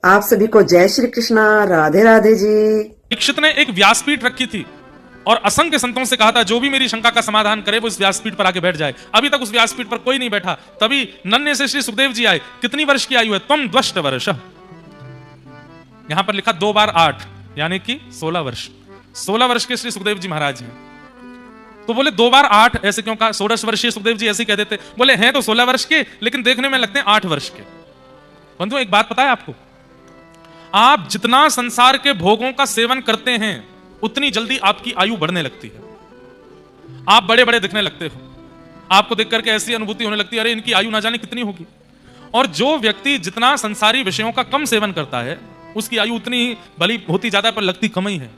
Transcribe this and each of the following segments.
आप सभी को जय श्री कृष्णा, राधे राधे जी। परीक्षित ने एक व्यासपीठ रखी थी और असंख्य संतों से कहा था जो भी मेरी शंका का समाधान करे वो इस व्यासपीठ पर आके बैठ जाए। अभी तक उस व्यासपीठ पर कोई नहीं बैठा। तभी नन्हे से श्री सुखदेव जी आए। कितनी वर्ष की आयु है? त्वम द्वष्ट वर्ष। यहां पर लिखा 2 बार 8 यानी कि 16 वर्ष। 16 वर्ष के श्री सुखदेव जी महाराज हैं। तो बोले 2 बार 8 ऐसे क्यों कहा? 16 वर्षीय सुखदेव जी ऐसे ही कह देते। बोले हैं तो 16 वर्ष के लेकिन देखने में लगते हैं 8 वर्ष के। बंधु एक बात पता है आपको, आप जितना संसार के भोगों का सेवन करते हैं उतनी जल्दी आपकी आयु बढ़ने लगती है। आप बड़े बड़े दिखने लगते हो। आपको देख करके ऐसी अनुभूति होने लगती है अरे इनकी आयु ना जाने कितनी होगी। और जो व्यक्ति जितना संसारी विषयों का कम सेवन करता है उसकी आयु उतनी ही भली होती ज्यादा पर लगती कम ही है।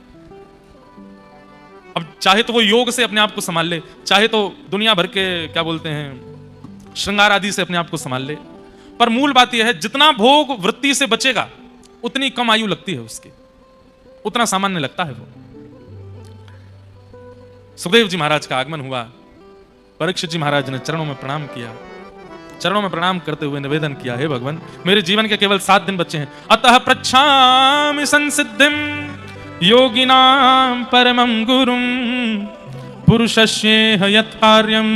अब चाहे तो वो योग से अपने आप को संभाल ले, चाहे तो दुनिया भर के क्या बोलते हैं श्रृंगार आदि से अपने आप को संभाल ले, पर मूल बात यह है जितना भोग वृत्ति से बचेगा उतनी कम आयु लगती है उसकी, उतना सामान्य लगता है वो। सुखदेव जी महाराज का आगमन हुआ। परीक्षित जी महाराज ने चरणों में प्रणाम किया। चरणों में प्रणाम करते हुए निवेदन किया, हे भगवान मेरे जीवन के केवल 7 दिन बचे हैं। अतः प्रच्छामि संसिद्धिं योगिनां परमं गुरुं पुरुषस्येह यत् कार्यं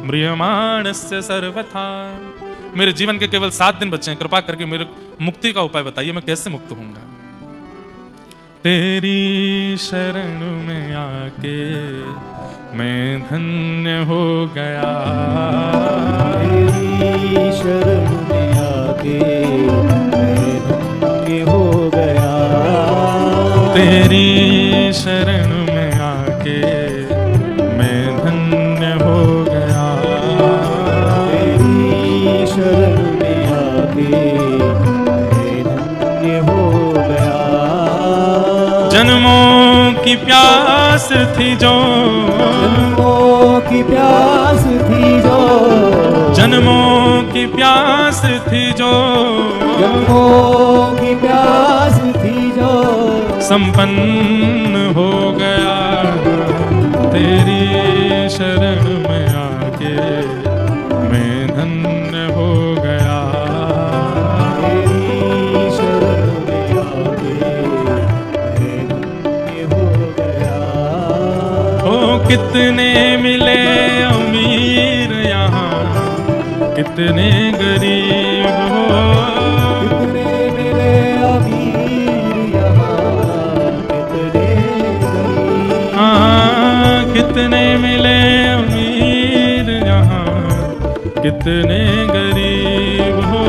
म्रियमाणस्य सर्वथा। मेरे जीवन के केवल 7 दिन बचे हैं। कृपा करके मेरे मुक्ति का उपाय बताइए, मैं कैसे मुक्त होऊंगा? तेरी शरण में आके मैं धन्य हो गया। तेरी शरण में आके मैं धन्य हो गया। तेरी शरण में आके मैं धन्य हो गया। तेरी शरण में आके मैं धन्य हो गया। जन्मों की प्यास थी जो, जन्मों की प्यास थी जो, जन्मों की प्यास थी जो, जन्मों की प्यास थी जो संपन्न हो गया। तेरी शरण में आके मैं धन्य हो गया। तेरी शरण में आके मैं धन्य हो गया। ओ कितने मिले अमीर यहाँ, कितने गरीब हो। कितने मिले अमीर यहाँ, कितने गरीब। हाँ कितने मिले अमीर यहाँ, कितने गरीब हो।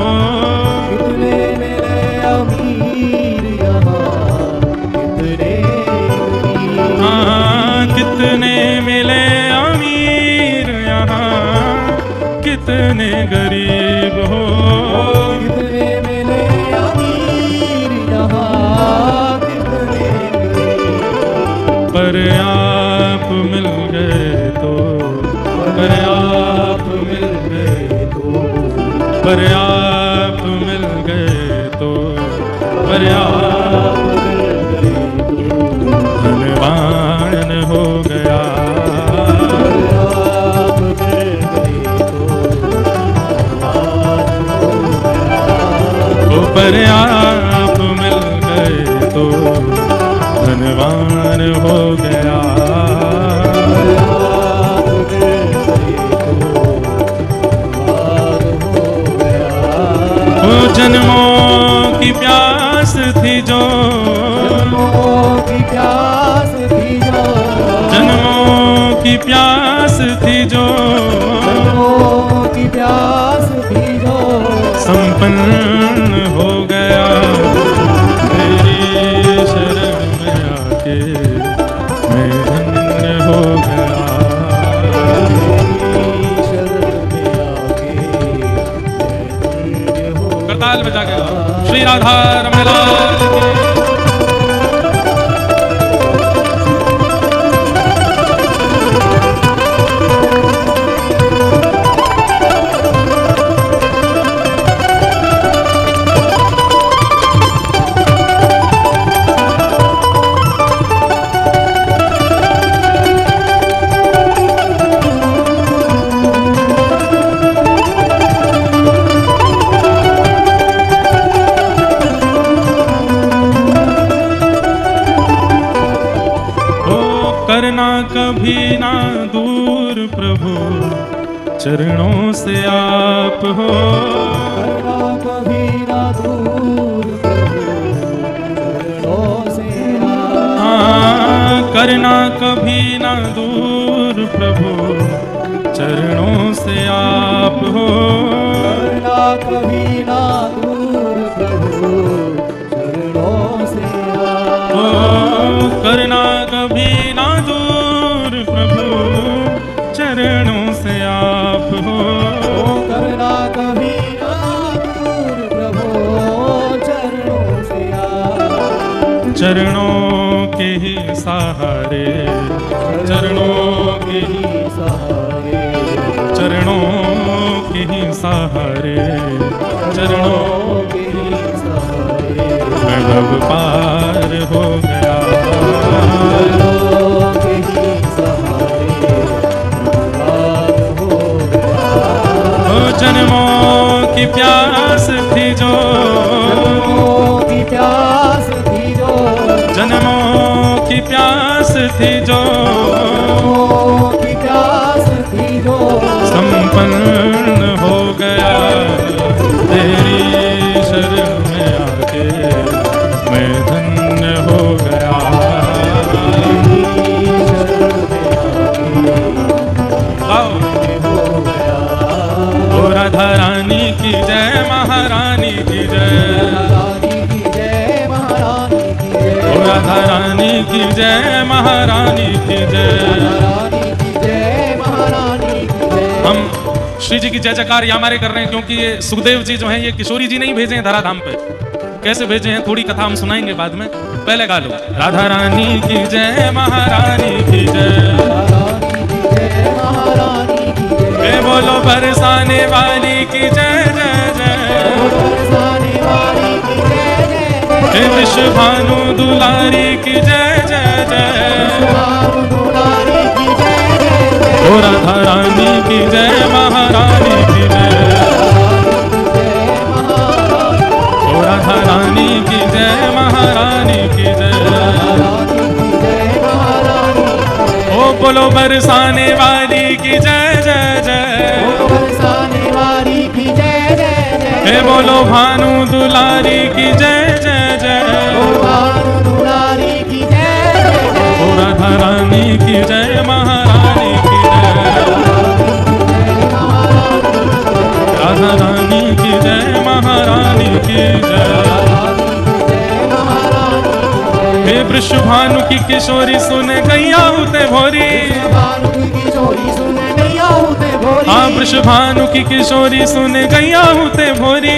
कितने मिले अमीर यहाँ, कितने गरीब। हाँ कितने मिले अमीर यहाँ, कितने गरीब हो। कितने मिले अमीर यहाँ, कितने गरीब। पर आप मिल गए तो, पर आप मिल गए तो, पर आप मिल गए तो, पर आप धनवान हो गया। आप मिल गए तो धनवान हो गया। ओ पर आप मिल गए तो धनवान हो गया। आप मिल गए तो धनवान हो गया। ओ जन्मों की प्यास थी जो, जन्मों की प्यास थी जो, जन्मों की प्यास थी जो, जन्मों की प्यास थी जो संपन्न हो गया। तेरी शरण में आके मैं धन्य हो गया। तेरी शरण में आके मैं धन्य हो गया। करताल बजा के गाओ। श्री राधा रमण लाल की। करना कभी ना दूर प्रभु चरणों से आप हो। करना कभी ना दूर चरणों से आप। हाँ, करना कभी ना दूर प्रभु चरणों से आप हो। करना कभी ना दूर प्रभु चरणों से आप। ओ, करना कभी ना दूर प्रभु चरणों से आप हो। करना कभी ना दूर प्रभु चरणों से आप। चरणों के ही सहारे, चरणों के ही सहारे, चरणों के ही सहारे, चरणों के ही सहारे, मैं अब पार हो गया। चरणों के ही सहारे पार हो गया। ओ जन्मों की प्यास थी जो, जन्मों की प्यास थी जो, जन्मों की प्यास थी जो, जन्मों की प्यास थी जो, संपन्न हो गया। तेरी शरण में आके मैं धन्य हो गया। ओ राधा रानी की जय, महारानी की जय। ओ राधा रानी की जय, महारानी की जय। हम श्री जी की जय जयकार यामारे कर रहे हैं क्योंकि ये सुखदेव जी जो हैं ये किशोरी जी नहीं भेजे हैं धराधाम पे। कैसे भेजे हैं थोड़ी कथा हम सुनाएंगे बाद में, पहले गा लो। राधा रानी की जय, महारानी की जय। हे बोलो बरसाने वाली की जय जय जय। हे विश्व भानु दुलारी की जय जय जय। ओ राधा रानी की जय, महारानी की जय। ओ राधा रानी की जय, महारानी की जय। ओ बोलो बरसाने वाली की जय जय जय। हे बोलो भानु दुलारी की जय जय जय। ओ राधा रानी की जय, महारानी की जय। राधा रानी की जय, महारानी की जय। हे वृषभानु की किशोरी सुन गैया होते भोरी। हाँ वृषभानु की किशोरी सुन गैया होते भोरी।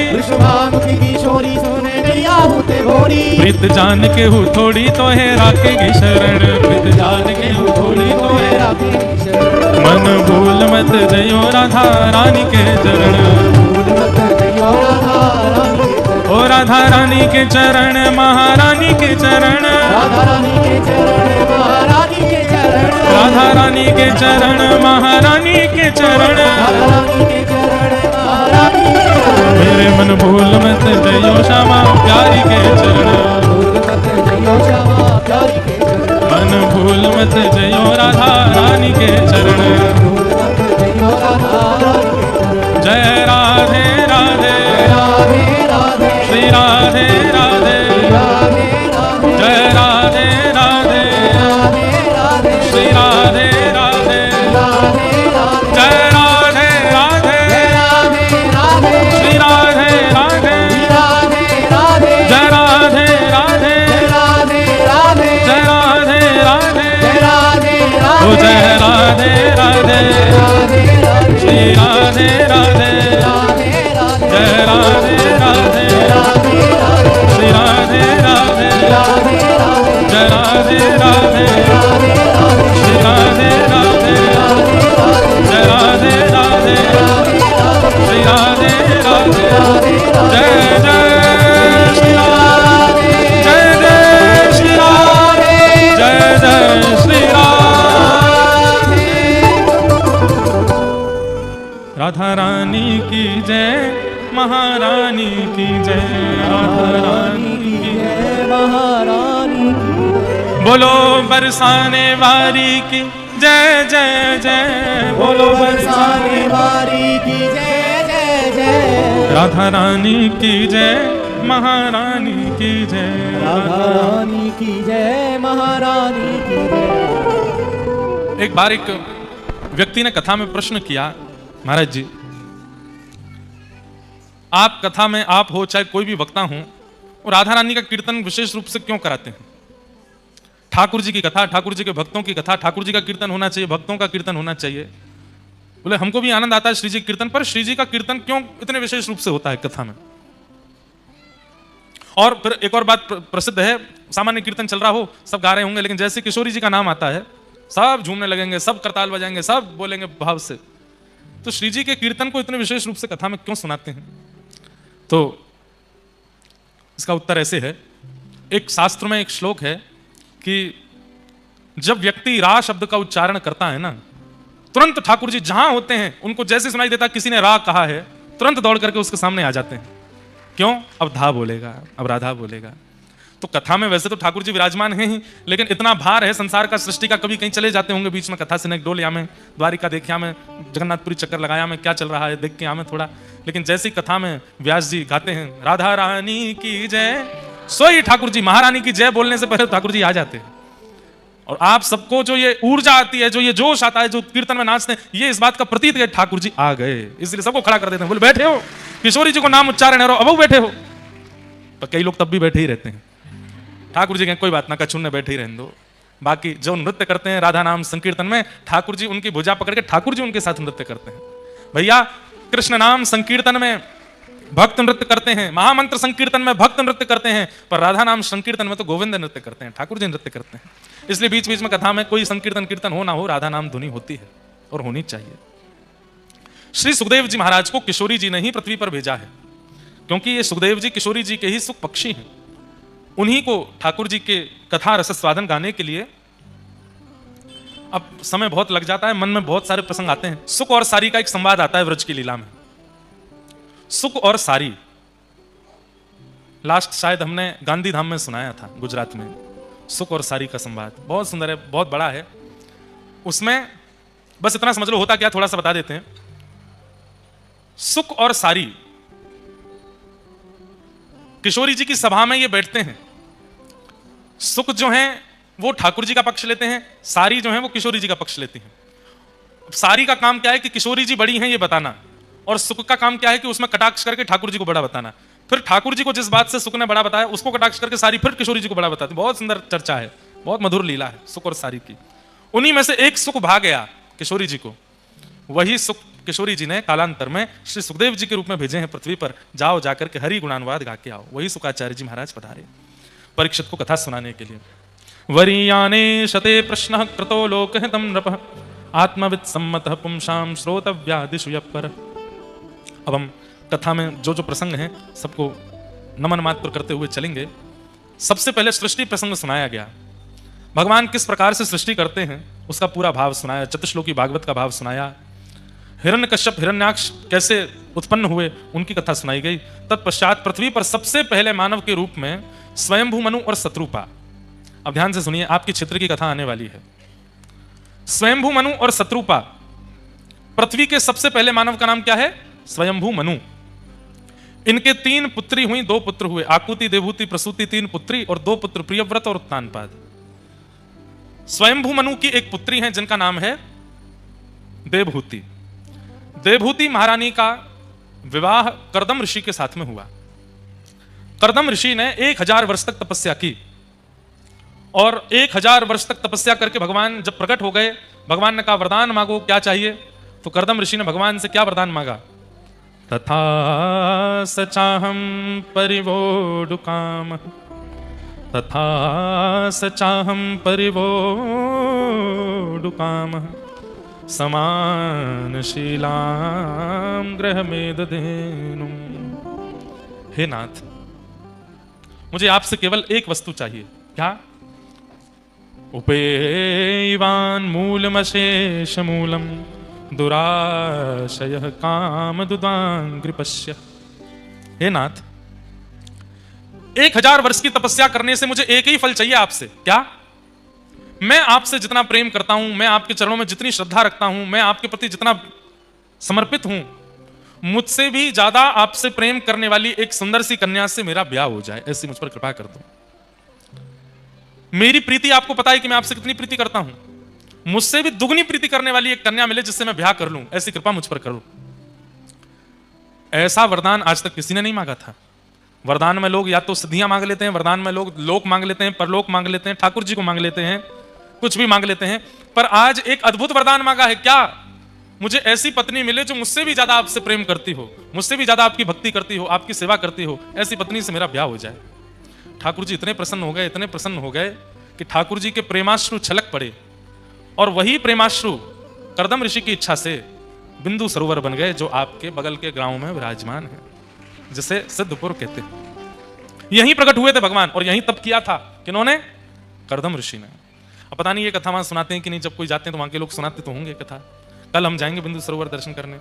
प्रीत जान के हूँ थोड़ी तो है राखेगी शरण। प्रीत जान के हूँ थोड़ी तो है राखेगी शरण। मन भूल मत जयो राधा रानी के चरण। ओ राधा रानी के चरण, महारानी के चरण। राधा रानी के चरण, महारानी के चरण। मेरे मन भूल मत जयो श्यामा प्यारी के चरण। मन भूल मत जयो राधा रानी के चरण। जय राधे राधे, श्री राधे राधे। जय राधे राधे, श्री राधे राधे। जय राधे राधे, श्री राधे राधे। जय राधे राधे, जय राधे राधे। ओ जय राधे राधे, श्री राधे राधे। जय राधे राधे, श्री राधे राधे। जय राधे राधे, श्री राधे राधे। जय राधे राधे, श्री राधे राधे। जय जय श्री राधे, जय जय श्री राधे, जय जय श्री राधे। राधा रानी की जय, महारानी की जय। राधा रानी की जय, महारानी की जय। बोलो बरसाने वारी की जय जय जय, बोलो बरसाने वारी की जय जय जय, राधा रानी की जय, महारानी की जय, राधा रानी की जय, महारानी की जय। एक बार एक व्यक्ति ने कथा में प्रश्न किया, महाराज जी आप कथा में आप हो चाहे कोई भी वक्ता हो, और राधा रानी का कीर्तन विशेष रूप से क्यों कराते हैं? ठाकुर जी की कथा, ठाकुर जी के भक्तों की कथा, ठाकुर जी का कीर्तन होना चाहिए, भक्तों का कीर्तन होना चाहिए। बोले हमको भी आनंद आता है श्री जी के कीर्तन पर, श्री जी का कीर्तन क्यों इतने विशेष रूप से होता है कथा में? और फिर एक और बात प्रसिद्ध है, सामान्य कीर्तन चल रहा हो, सब गा रहे होंगे, लेकिन जैसे किशोरी जी का नाम आता है सब झूमने लगेंगे, सब करताल बजाएंगे, सब बोलेंगे भाव से। तो श्री जी के कीर्तन को इतने विशेष रूप से कथा में क्यों सुनाते हैं? तो इसका उत्तर ऐसे है, एक शास्त्र में एक श्लोक है कि जब व्यक्ति रा शब्द का उच्चारण करता है ना, तुरंत ठाकुर जी जहां होते हैं उनको जैसे सुनाई देता किसी ने रा कहा है, तुरंत दौड़ करके उसके सामने आ जाते हैं। क्यों? अब धा बोलेगा, अब राधा बोलेगा। तो कथा में वैसे तो ठाकुर जी विराजमान हैं ही, लेकिन इतना भार है संसार का, सृष्टि का, कभी कहीं चले जाते होंगे बीच में कथा से, डोल या में द्वारिका देखिया में, जगन्नाथपुरी चक्कर लगाया में, क्या चल रहा है देख के आया में थोड़ा। लेकिन जैसी कथा में व्यास जी गाते हैं राधा रानी की जय, सोई ठाकुर जी महारानी की जय बोलने से पहले ठाकुर जी आ जाते हैं। और आप सबको जो ये ऊर्जा आती है, जो ये जोश आता है, जो कीर्तन में नाचते हैं, ये इस बात का प्रतीत है ठाकुर जी आ गए, इसलिए सबको खड़ा कर देते हैं। बोले बैठे हो, किशोरी जी को नाम उच्चारण है, अब बैठे हो। पर कई लोग तब भी बैठे ही रहते हैं। ठाकुर जी कहें कोई बात ना, कछुन ने बैठे ही रहने दो। बाकी जो नृत्य करते हैं राधा नाम संकीर्तन में, ठाकुर जी उनकी भुजा पकड़ के ठाकुर जी उनके साथ नृत्य करते हैं। भैया कृष्ण नाम संकीर्तन में भक्त नृत्य करते हैं, महामंत्र संकीर्तन में भक्त नृत्य करते हैं, पर राधा नाम संकीर्तन में तो गोविंद नृत्य करते हैं, ठाकुर जी नृत्य करते हैं। इसलिए बीच बीच में कथा में कोई संकीर्तन कीर्तन हो ना हो, राधा नाम धुनी होती है और होनी चाहिए। श्री सुखदेव जी महाराज को किशोरी जी ने ही पृथ्वी पर भेजा है, क्योंकि ये सुखदेव जी किशोरी जी के ही सुख पक्षी हैं। उन्हीं को ठाकुर जी के कथा रस स्वादन गाने के लिए, अब समय बहुत लग जाता है, मन में बहुत सारे प्रसंग आते हैं। सुख और सारी का एक संवाद आता है व्रज की लीला में। सुख और सारी लास्ट शायद हमने गांधी धाम में सुनाया था गुजरात में। सुख और सारी का संवाद बहुत सुंदर है, बहुत बड़ा है। उसमें बस इतना समझ लो होता क्या, थोड़ा सा बता देते हैं। सुख और सारी किशोरी जी की सभा में ये बैठते हैं। सुख जो है वो ठाकुर जी का पक्ष लेते हैं, सारी जो है वो किशोरी जी का पक्ष लेती हैं। सारी का काम क्या है कि किशोरी जी बड़ी हैं ये बताना, और सुख का काम क्या है कि उसमें कटाक्ष करके ठाकुर जी को बड़ा बताना। फिर ठाकुर जी को जिस बात से सुख ने बड़ा बताया उसको कटाक्ष करके सारी फिर किशोरी जी को बड़ा बताती। बहुत सुंदर चर्चा है, बहुत मधुर लीला है सुख और सारी की। उन्हीं में से एक सुख भाग गया किशोरी जी को, वही सुख किशोरी जी ने कालांतर में श्री सुखदेव जी के रूप में भेजे हैं पृथ्वी पर। जाओ जाकर के हरि गुणानुवाद गा के आओ। वही सुखाचार्य जी महाराज पधारे परीक्षित को कथा सुनाने के लिए। वरीयाने शते प्रश्न कृतो लोकहितं नृपः आत्मवित् सम्मतः पुंसां श्रोतव्यादिषु यः परः। अब हम कथा में जो जो प्रसंग हैं सबको नमन मात्र करते हुए चलेंगे। सबसे पहले सृष्टि प्रसंग सुनाया गया, भगवान किस प्रकार से सृष्टि करते हैं उसका पूरा भाव सुनाया, चतुश्लोकी भागवत का भाव सुनाया। हिरण्यकश्यप हिरण्याक्ष कैसे उत्पन्न हुए उनकी कथा सुनाई गई। तत्पश्चात पृथ्वी पर सबसे पहले मानव के रूप में स्वयंभू मनु और शत्रुपा। अब ध्यान से सुनिए, आपकी क्षेत्र की कथा आने वाली है। स्वयंभू मनु और शत्रुपा, पृथ्वी के सबसे पहले मानव का नाम क्या है? स्वयंभू मनु। इनके 3 पुत्री हुई, 2 पुत्र हुए, आकुति, देवहूति, प्रसूति, 3 पुत्री और 2 पुत्र प्रियव्रत और उत्तानपाद। स्वयंभू मनु की एक पुत्री है जिनका नाम है देवहूति। देवहूति महारानी का विवाह कर्दम ऋषि के साथ में हुआ। कर्दम ऋषि ने 1000 वर्ष तक तपस्या की, और 1000 वर्ष तक तपस्या करके भगवान जब प्रकट हो गए, भगवान ने कहा वरदान मांगो, क्या चाहिए? तो कर्दम ऋषि ने भगवान से क्या वरदान मांगा? तथा सचाहम परिवोडुकाम, तथा सचाहम परिवोडुकाम समानशीलां गृहमेदधेनुं। हे नाथ, मुझे आपसे केवल एक वस्तु चाहिए। क्या? उपेयवान मूलमशेष मूलम दुराशय काम दुदांग्रिपश्य। हे नाथ, 1000 वर्ष की तपस्या करने से मुझे एक ही फल चाहिए आपसे। क्या? मैं आपसे जितना प्रेम करता हूं, मैं आपके चरणों में जितनी श्रद्धा रखता हूं, मैं आपके प्रति जितना समर्पित हूं, मुझसे भी ज्यादा आपसे प्रेम करने वाली एक सुंदर सी कन्या से मेरा ब्याह हो जाए, ऐसी मुझ पर कृपा कर दो। मेरी प्रीति आपको पता है कि मैं आपसे कितनी प्रीति करता हूं, मुझसे भी दुगनी प्रीति करने वाली एक कन्या मिले जिससे मैं ब्याह कर लूं, ऐसी कृपा मुझ पर करो। ऐसा वरदान आज तक किसी ने नहीं मांगा था। वरदान में लोग या तो सिद्धियां मांग लेते हैं, वरदान में लोग लोक मांग लेते हैं, परलोक मांग लेते हैं, ठाकुर जी को मांग लेते हैं, कुछ भी मांग लेते हैं, पर आज एक अद्भुत वरदान मांगा है। क्या? मुझे ऐसी पत्नी मिले जो मुझसे भी ज्यादा आपसे प्रेम करती हो, मुझसे भी ज्यादा आपकी भक्ति करती हो, आपकी सेवा करती हो, ऐसी पत्नी से मेरा ब्याह हो जाए। ठाकुर जी इतने प्रसन्न हो गए, इतने प्रसन्न हो गए कि ठाकुर जी के प्रेमाश्रु छलक पड़े, और वही प्रेमाश्रु कर्दम ऋषि की इच्छा से बिंदु सरोवर बन गए, जो आपके बगल के गांव में विराजमान है, जिसे सिद्धपुर कहते हैं। यहीं प्रकट हुए थे भगवान, और यहीं तप किया था किन्होंने? कर्दम ऋषि ने। अब पता नहीं ये कथा वहां सुनाते हैं कि नहीं, जब कोई जाते हैं तो वहां के लोग सुनाते तो होंगे कथा। कल हम जाएंगे बिंदु सरोवर दर्शन करने,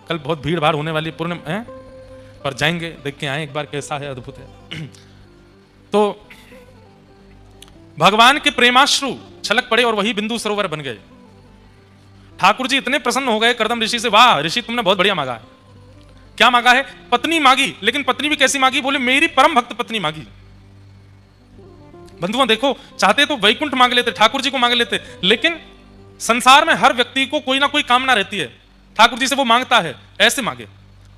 कल बहुत भीड़ भाड़ होने वाली पूर्ण है, पर जाएंगे, देख के आए एक बार कैसा है, अद्भुत है। तो भगवान के प्रेमाश्रु छलक पड़े और वही बिंदु सरोवर बन गए। ठाकुर जी इतने प्रसन्न हो गए कर्दम ऋषि से, वाह ऋषि तुमने बहुत बढ़िया मांगा है। क्या मांगा है? पत्नी मांगी, लेकिन पत्नी भी कैसी मांगी? बोले मेरी परम भक्त पत्नी मांगी। बंधुओं देखो, चाहते तो वैकुंठ मांग लेते, ठाकुर जी को मांग लेते, लेकिन संसार में हर व्यक्ति को कोई ना कोई कामना रहती है, ठाकुर जी से वो मांगता है ऐसे मांगे।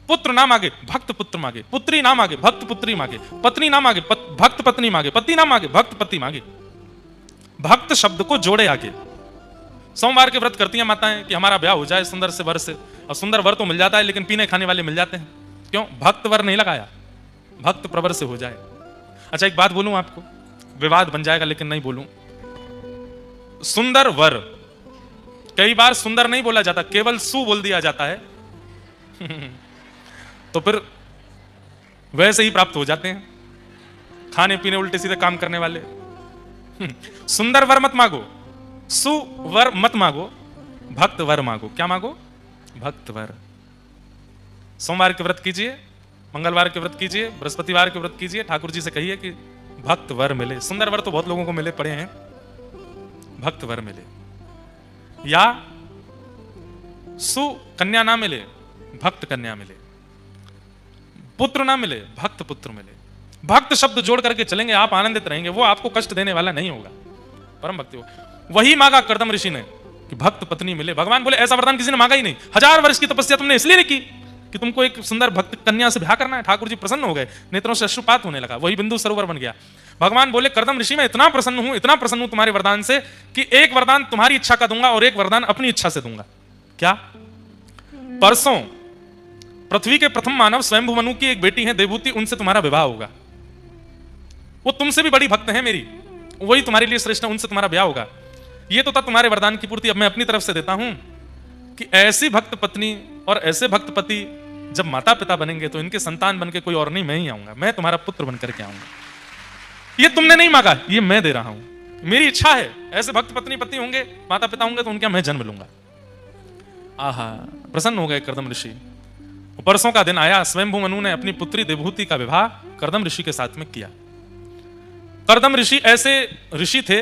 पुत्र ना मांगे, भक्त पुत्र मांगे, पुत्री ना मांगे, भक्त पुत्री मांगे, पत्नी ना मांगे, भक्त पत्नी मांगे, पति ना मांगे, भक्त पति मांगे। भक्त शब्द को जोड़े आगे। सोमवार के व्रत करती हैं माताएं कि हमारा ब्याह हो जाए सुंदर से वर से, और सुंदर वर तो मिल जाता है लेकिन पीने खाने वाले मिल जाते हैं। क्यों? भक्त वर नहीं लगाया, भक्त प्रवर से हो जाए। अच्छा एक बात बोलूं आपको, विवाद बन जाएगा लेकिन नहीं बोलूं। सुंदर वर, कई बार सुंदर नहीं बोला जाता, केवल सु बोल दिया जाता है तो फिर वैसे ही प्राप्त हो जाते हैं खाने पीने उल्टे सीधे काम करने वाले। सुंदर वर मत मांगो, सुवर मत मांगो, भक्त वर मांगो। क्या मांगो? भक्त वर। सोमवार के व्रत कीजिए, मंगलवार के व्रत कीजिए, बृहस्पतिवार के व्रत कीजिए, ठाकुर जी से कहिए कि भक्त वर मिले। सुंदर वर तो बहुत लोगों को मिले पड़े हैं, भक्त वर मिले। या सु कन्या ना मिले, भक्त कन्या मिले, पुत्र ना मिले, भक्त पुत्र मिले। भक्त शब्द जोड़ करके चलेंगे, आप आनंदित रहेंगे, वो आपको कष्ट देने वाला नहीं होगा। परम भक्ति हो। वही मांगा कर्दम ऋषि ने कि भक्त पत्नी मिले। भगवान बोले ऐसा वरदान किसी ने मांगा ही नहीं। 1000 वर्ष की तपस्या तुमने इसलिए नहीं की कि तुमको एक सुंदर भक्त कन्या से ब्याह करना है। ठाकुर जी प्रसन्न हो गए, नेत्रों से अश्रुपात होने लगा, वही बिंदु सरोवर बन गया। भगवान बोले कर्दम ऋषि मैं इतना प्रसन्न हूं तुम्हारे वरदान से कि एक वरदान तुम्हारी इच्छा का दूंगा और एक वरदान अपनी इच्छा से दूंगा। क्या? परसों पृथ्वी के प्रथम मानव स्वयंभू मनु की एक बेटी है देवहूति, उनसे तुम्हारा विवाह होगा। वो तुमसे भी बड़ी भक्त है मेरी, वही तुम्हारे लिए श्रेष्ठ है, उनसे तुम्हारा ब्याह होगा। ये तो था तुम्हारे वरदान की पूर्ति। अब मैं अपनी तरफ से देता हूं कि ऐसी भक्त पत्नी और ऐसे भक्त पति जब माता पिता बनेंगे तो इनके संतान बन के कोई और नहीं, मैं ही आऊंगा, मैं तुम्हारा पुत्र बनकर के आऊंगा। ये तुमने नहीं मांगा, ये मैं दे रहा हूं, मेरी इच्छा है। ऐसे भक्त पत्नी पति होंगे, माता पिता होंगे तो उनका मैं जन्म लूंगा। आहा, प्रसन्न हो गए कर्दम ऋषि। परसों का दिन आया, स्वयंभू मनु ने अपनी पुत्री देवहूति का विवाह कर्दम ऋषि के साथ में किया। कर्दम ऋषि ऐसे ऋषि थे,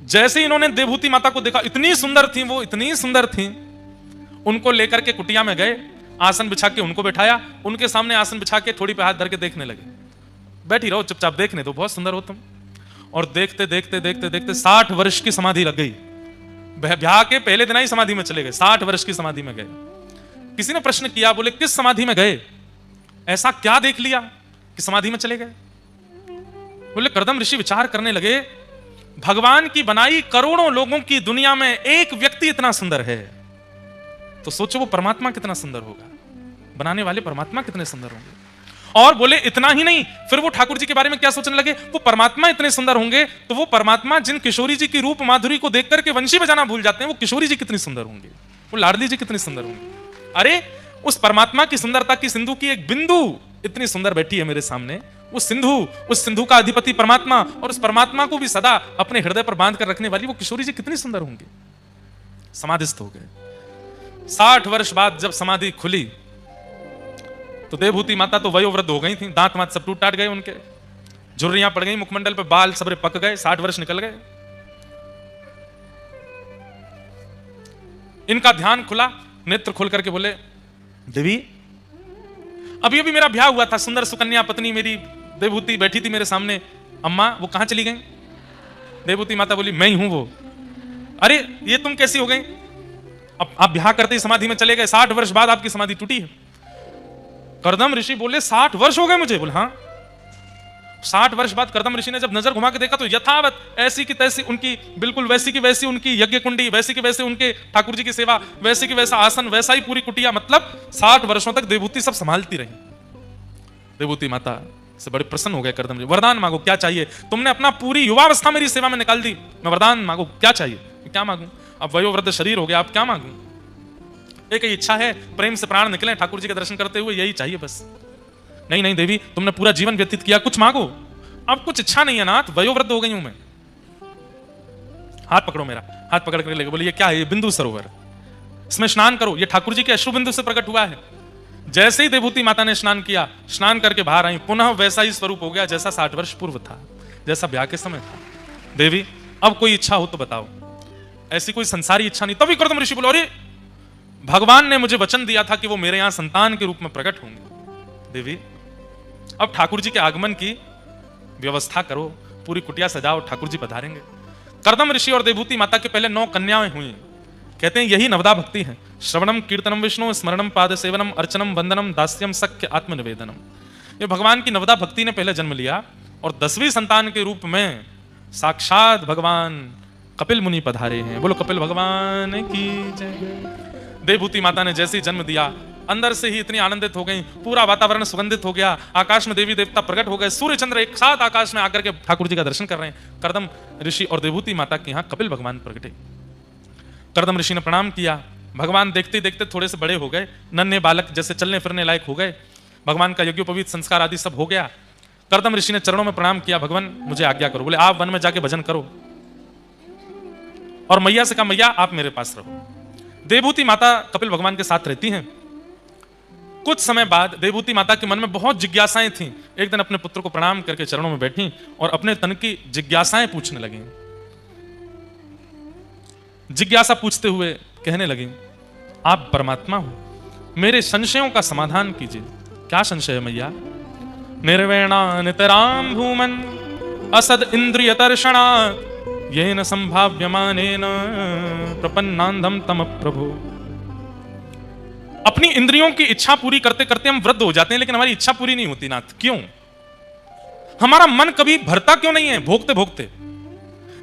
जैसे इन्होंने देवहूति माता को देखा, इतनी सुंदर थी वो, इतनी सुंदर थी, उनको लेकर के कुटिया में गए, आसन बिछा के उनको बैठाया, उनके सामने आसन बिछा के थोड़ी पे हाथ धर के देखने लगे। बैठी रहो चुपचाप, देखने दो, बहुत सुंदर हो तुम। और देखते देखते देखते देखते 60 वर्ष की समाधि लग गई। ब्याह के पहले दिन ही समाधि में चले गए, 60 वर्ष की समाधि में गए। किसी ने प्रश्न किया, बोले किस समाधि में गए, ऐसा क्या देख लिया कि समाधि में चले गए? बोले कर्दम ऋषि विचार करने लगे, भगवान की बनाई करोड़ों लोगों की दुनिया में एक व्यक्ति इतना सुंदर है, तो सोचो वो परमात्मा कितना सुंदर होगा, बनाने वाले परमात्मा कितने सुंदर होंगे। और बोले इतना ही नहीं, फिर वो ठाकुर जी के बारे में क्या सोचने लगे, वो परमात्मा इतने सुंदर होंगे तो वो परमात्मा जिन किशोरी जी की रूप माधुरी को देख करके वंशी बजाना भूल जाते हैं, वो किशोरी जी कितनी सुंदर होंगे, वो लाडली जी कितनी सुंदर होंगे। अरे उस परमात्मा की सुंदरता की सिंधु की एक बिंदु इतनी सुंदर बैठी है मेरे सामने, वो सिंधु, उस सिंधु का अधिपति परमात्मा, और उस परमात्मा को भी सदा अपने हृदय पर बांध कर रखने वाली वो किशोरी जी कितनी सुंदर होंगी। समाधिस्थ हो गए। 60 वर्ष बाद जब समाधि खुली तो देवहूति माता तो वयोवृद्ध हो गई थी, दांत मात सब टूट टाट गए उनके। झुर्रियां पड़ गई मुखमंडल पे, बाल सबरे पक गए, 60 वर्ष निकल गए। इनका ध्यान खुला, नेत्र खोल करके बोले, देवी अभी अभी मेरा ब्याह हुआ था, सुंदर सुकन्या पत्नी मेरी देवभूति बैठी थी मेरे सामने, अम्मा वो कहां चली गई? देवभूति माता बोली, मैं ही हूं वो। अरे ये तुम कैसी हो गई? अब आप ब्याह करते ही समाधि में चले गए, 60 वर्ष बाद आपकी समाधि टूटी है। करदम ऋषि बोले, 60 वर्ष हो गए मुझे? बोले हाँ। 60 वर्ष बाद करदम ऋषि ने जब नजर घुमा के देखा तो यथावत ऐसी की तैसी उनकी, बिल्कुल वैसी की वैसी उनकी यज्ञ कुंडी, वैसी की वैसे उनके ठाकुर जी की सेवा, वैसी की वैसा आसन, वैसा ही पूरी कुटिया। मतलब 60 वर्षों तक देवभूति सब संभालती रही। देवभूति माता से बड़े प्रसन्न हो गए करदम जी। वरदान मांगो, क्या चाहिए? तुमने अपना पूरी युवावस्था मेरी सेवा में निकाल दी, मैं वरदान मांगो, क्या चाहिए? क्या मांगू? अब वयोवृद्ध शरीर हो गया, अब क्या मांगू? एक ही इच्छा है, प्रेम से प्राण निकले ठाकुर जी के दर्शन करते हुए, यही चाहिए बस। नहीं नहीं देवी, तुमने पूरा जीवन व्यतीत किया, कुछ मांगो। अब कुछ इच्छा नहीं है नाथ, वयोवृद्ध हो गई हूं मैं। हाथ पकड़ो मेरा। हाथ पकड़ कर लेके बोले, ये क्या है? ये बिंदु सरोवर, इसमें स्नान करो, ये ठाकुर जी के अश्रु बिंदु से प्रकट हुआ है। जैसे ही देवभूति माता ने स्नान किया, स्नान करके बाहर आई, पुनः वैसा ही स्वरूप हो गया जैसा 60 वर्ष पूर्व था, जैसा ब्याह के समय था। देवी अब कोई इच्छा हो तो बताओ। ऐसी कोई संसारी इच्छा नहीं। तभी करदम ऋषि बोलो, अरे भगवान ने मुझे वचन दिया था कि वो मेरे यहां संतान के रूप में प्रकट होंगे। देवी अब ठाकुर जी के आगमन की व्यवस्था करो, पूरी कुटिया सजाओ, ठाकुर जी पधारेंगे। करदम ऋषि और देवभूति माता के पहले 9 कन्याएं हुई। कहते हैं यही नवदा भक्ति है। श्रवणम कीर्तनम विष्णु, स्मरणम पाद सेवनम, अर्चनम वंदनम, दास्यम सख्य आत्मनिवेदनम। ये भगवान की नवदा भक्ति ने पहले जन्म लिया और 10वीं संतान के रूप में साक्षात भगवान कपिल मुनि पधारे हैं। बोलो कपिल भगवान की जय। देवभूति माता ने जैसे ही जन्म दिया, अंदर से ही इतनी आनंदित हो गई, पूरा वातावरण सुगंधित हो गया, आकाश में देवी देवता प्रकट हो गए, सूर्य चंद्र एक साथ आकाश में आकर के ठाकुर जी का दर्शन कर रहे हैं। करदम ऋषि और देवभूति माता के यहाँ कपिल भगवान प्रकटे। करदम ऋषि ने प्रणाम किया। भगवान देखते देखते थोड़े से बड़े हो गए, नन्हे बालक जैसे चलने फिरने लायक हो गए। भगवान का यज्ञोपवीत संस्कार आदि सब हो गया। करदम ऋषि ने चरणों में प्रणाम किया, भगवान मुझे आज्ञा करो। बोले आप वन में जाके भजन करो। और मैया से कहा, मैया आप मेरे पास रहो। देवभूति माता कपिल भगवान के साथ रहती हैं। कुछ समय बाद देवभूति माता के मन में बहुत जिज्ञासाएं थीं। एक दिन अपने पुत्र को प्रणाम करके चरणों में बैठी और अपने तन की जिज्ञासाएं पूछने लगी। जिज्ञासा पूछते हुए कहने लगी, आप परमात्मा हो, मेरे संशयों का समाधान कीजिए। क्या संशय है मैया? निर्वेणा नितराम भूमन असद इंद्रिय तर्षणा येन संभाव्यमानेन प्रपन्नांधम तम प्रभु। अपनी इंद्रियों की इच्छा पूरी करते करते हम वृद्ध हो जाते हैं, लेकिन हमारी इच्छा पूरी नहीं होती नाथ। क्यों? हमारा मन कभी भरता क्यों नहीं है? भोगते भोगते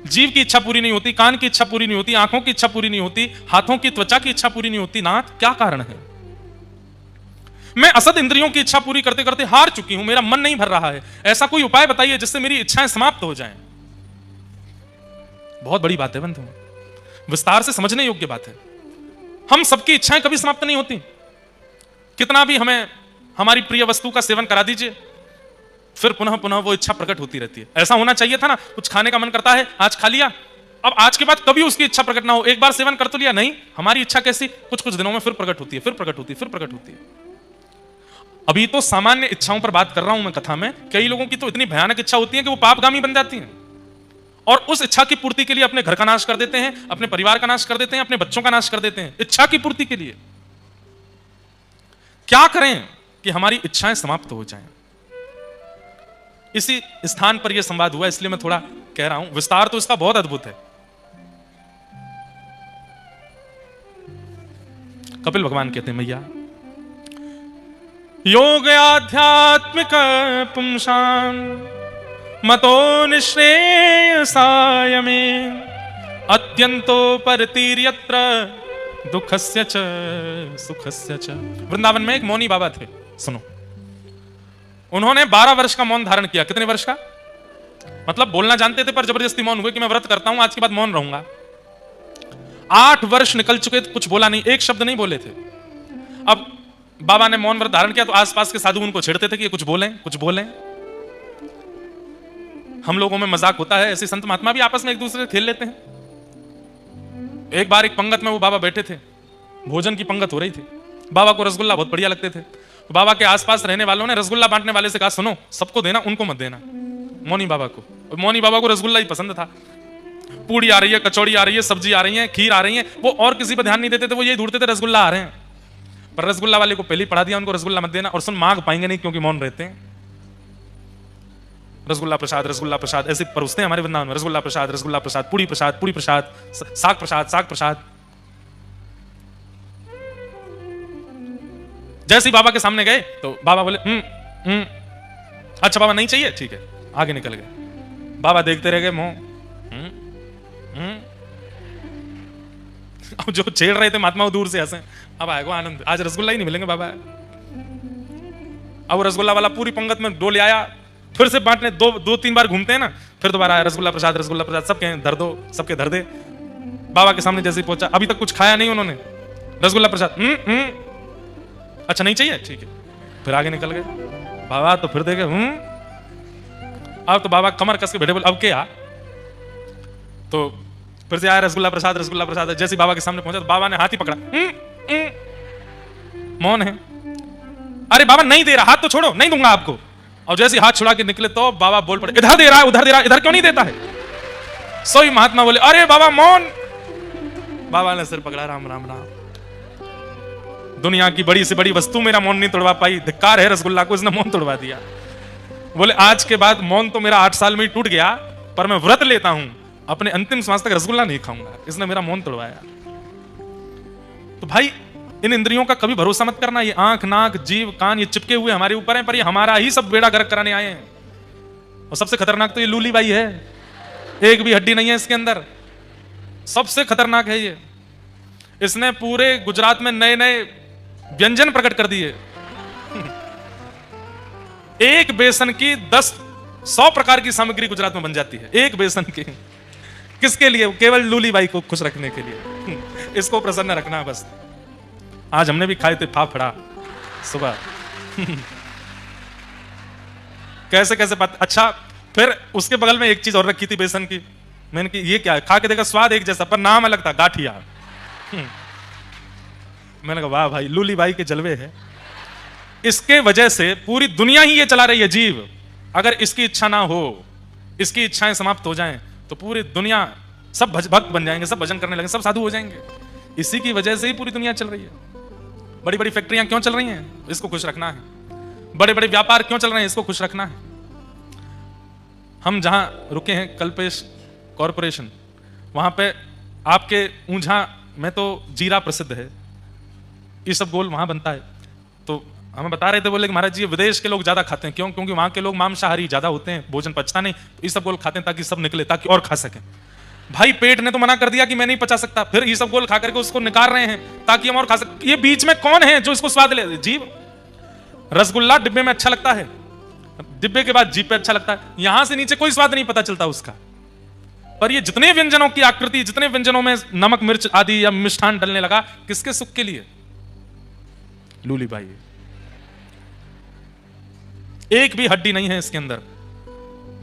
जीव की इच्छा पूरी नहीं होती, कान की इच्छा पूरी नहीं होती, आंखों की इच्छा पूरी नहीं होती, हाथों की त्वचा की इच्छा पूरी नहीं होती। नाथ क्या कारण है? मैं असद इंद्रियों की इच्छा पूरी करते करते हार चुकी हूं, मेरा मन नहीं भर रहा है। ऐसा कोई उपाय बताइए जिससे मेरी इच्छाएं समाप्त हो जाएं। बहुत बड़ी बात है बंधु, विस्तार से समझने योग्य बात है। हम सबकी इच्छाएं कभी समाप्त नहीं होती। कितना भी हमें हमारी प्रिय वस्तु का सेवन करा दीजिए, फिर पुनः पुनः वो इच्छा प्रकट होती रहती है। ऐसा होना चाहिए था ना, कुछ खाने का मन करता है, आज खा लिया, अब आज के बाद कभी उसकी इच्छा प्रकट ना हो। एक बार सेवन कर तो लिया, नहीं, हमारी इच्छा कैसी, कुछ कुछ दिनों में फिर प्रकट होती है, फिर प्रकट होती है, फिर प्रकट होती है। अभी तो सामान्य इच्छाओं पर बात कर रहा हूं मैं कथा में। कई लोगों की तो इतनी भयानक इच्छा होती है कि वो पापगामी बन जाती है और उस इच्छा की पूर्ति के लिए अपने घर का नाश कर देते हैं, अपने परिवार का नाश कर देते हैं, अपने बच्चों का नाश कर देते हैं, इच्छा की पूर्ति के लिए। क्या करें कि हमारी इच्छाएं समाप्त हो जाएं? इसी स्थान पर यह संवाद हुआ, इसलिए मैं थोड़ा कह रहा हूं। विस्तार तो इसका बहुत अद्भुत है। कपिल भगवान कहते हैं, मैया योग आध्यात्मिक पुंसाम मतो निश्रेयसाय में अत्यंतो परतीर्यत्र दुखस्य च सुखस्य च। वृंदावन में एक मौनी बाबा थे, सुनो। उन्होंने 12 वर्ष का मौन धारण किया। कितने वर्ष का? मतलब बोलना जानते थे पर जबरदस्ती मौन हुए कि मैं व्रत करता हूं, आज के बाद मौन रहूंगा। 8 वर्ष निकल चुके थे, कुछ बोला नहीं, एक शब्द नहीं बोले थे। अब बाबा ने मौन व्रत धारण किया तो आसपास के साधु उनको छेड़ते थे कि कुछ बोलें, कुछ बोलें। हम लोगों में मजाक होता है, ऐसे संत महात्मा भी आपस में एक दूसरे से खेल लेते हैं। एक बार एक पंगत में वो बाबा बैठे थे, भोजन की पंगत हो रही थी। बाबा को रसगुल्ला बहुत बढ़िया लगते थे। तो बाबा के आसपास रहने वालों ने रसगुल्ला बांटने वाले से कहा, सुनो, सबको देना, उनको मत देना। मौनी बाबा को। और मौनी बाबा को रसगुल्ला ही पसंद था। पूड़ी आ रही है, कचौड़ी आ रही है, सब्जी आ रही है, खीर आ रही है, वो और किसी पर ध्यान नहीं देते थे, वो यही ढूंढते थे रसगुल्ला आ रहे हैं। पर रसगुल्ला वाले को पहले ही पढ़ा दिया, उनको रसगुल्ला मत देना, और सुन मांग पाएंगे नहीं क्योंकि मौन रहते हैं। रसगुल्ला प्रसाद ऐसे परोसते हैं हमारे वृंदावन में। रसगुल्ला प्रसाद, पूड़ी प्रसाद, साग प्रसाद। जैसे ही बाबा के सामने गए तो बाबा बोले अच्छा बाबा नहीं चाहिए, ठीक है, आगे निकल गए। बाबा देखते रह गए मुंह। अब जो छेड़ रहे थे महात्मा वो दूर से हंसे। अब आएगा आनंद, आज रसगुल्ला ही नहीं मिलेंगे बाबा। अब रसगुल्ला वाला पूरी पंगत में डोले आया, फिर से बांटने दो तीन बार घूमते हैं ना, फिर दोबारा आया रसगुल्ला प्रसाद, सबके धर दो, सबके धर दे। बाबा के सामने जैसे ही पहुंचा, अभी तक कुछ खाया नहीं उन्होंने, रसगुल्ला प्रसाद अच्छा नहीं चाहिए, ठीक है, फिर आगे निकल गए। बाबा तो फिर देखे अब तो बाबा कमर कस के बैठे, बोले अब क्या। तो फिर से आया रसगुल्ला प्रसाद। जैसे ही बाबा के सामने पहुंचा तो बाबा ने हाथ ही पकड़ा, मौन है। अरे बाबा नहीं दे रहा, हाथ तो छोड़ो, नहीं दूंगा आपको। और जैसे हाथ छुड़ा के निकले तो बाबा बोल पड़े, इधर दे रहा है, इधर क्यों नहीं देता है। सोई महात्मा बोले, अरे बाबा मौन। बाबा ने सिर पकड़ा, राम राम राम। दुनिया की बड़ी से बड़ी वस्तु मेरा मौन नहीं तोड़वा पाई, धिक्कार है रसगुल्ला को, इसने मौन तोड़वा दिया। बोले आज के बाद मौन तो मेरा 8 साल में ही टूट गया, पर मैं व्रत लेता हूं, अपने अंतिम श्वास तक रसगुल्ला नहीं खाऊंगा, इसने मेरा मौन तोड़वाया। तो भाई इन इंद्रियों का कभी भरोसा मत करना। ये आंख, नाक, जीव, कान, ये चिपके हुए हमारे ऊपर हैं, पर ये हमारा ही सब बेड़ा गर्क कराने आए हैं। और सबसे खतरनाक तो ये लूली बाई है, एक भी हड्डी नहीं है इसके अंदर, सबसे खतरनाक है ये। इसने पूरे गुजरात में नए नए व्यंजन प्रकट कर दिए। एक बेसन की 100 प्रकार की सामग्री गुजरात में बन जाती है, एक बेसन की। किसके लिए? केवल लूली बाई को खुश रखने के लिए, इसको प्रसन्न रखना बस। आज हमने भी खाए थे फाफड़ा सुबह। कैसे कैसे बात। अच्छा फिर उसके बगल में एक चीज और रखी थी बेसन की, मैंने कि ये क्या है, खा के देखा स्वाद एक जैसा पर नाम अलग था, गाठिया। मैंने कहा वाह भाई, लूली बाई के जलवे है। इसके वजह से पूरी दुनिया ही ये चला रही है जीव। अगर इसकी इच्छा ना हो, इसकी इच्छाएं समाप्त हो जाएं, तो पूरी दुनिया सब भक्त बन जाएंगे, सब भजन करने लगेंगे, सब साधु हो जाएंगे। इसी की वजह से ही पूरी दुनिया चल रही है। बड़ी बड़ी फैक्ट्रियां क्यों चल रही हैं? इसको खुश रखना है। बड़े बड़े व्यापार क्यों चल रहे हैं? इसको खुश रखना है। हम जहां रुके हैं कल्पेश कॉरपोरेशन, वहां पे आपके ऊंझा में तो जीरा प्रसिद्ध है, ये सब गोल वहां बनता है। तो हमें बता रहे थे, बोले कि महाराज जी विदेश के लोग ज्यादा खाते हैं। क्यों? क्योंकि वहां के लोग मांसाहारी ज्यादा होते हैं, भोजन पचता नहीं, ये सब गोल खाते हैं ताकि सब निकले, ताकि और खा सकें। भाई पेट ने तो मना कर दिया कि मैं नहीं पचा सकता, फिर ये सब गोल खा करके उसको निकाल रहे हैं ताकि हम और खा सकें। ये बीच में कौन है जो इसको स्वाद ले? जीव। रसगुल्ला डिब्बे में अच्छा लगता है, डिब्बे के बाद जीभ पे अच्छा लगता है, यहां से नीचे कोई स्वाद नहीं पता चलता उसका। पर ये जितने व्यंजनों की आकृति, जितने व्यंजनों में नमक मिर्च आदि या मिष्ठान डलने लगा, किसके सुख के लिए? लूली बाई। एक भी हड्डी नहीं है इसके अंदर,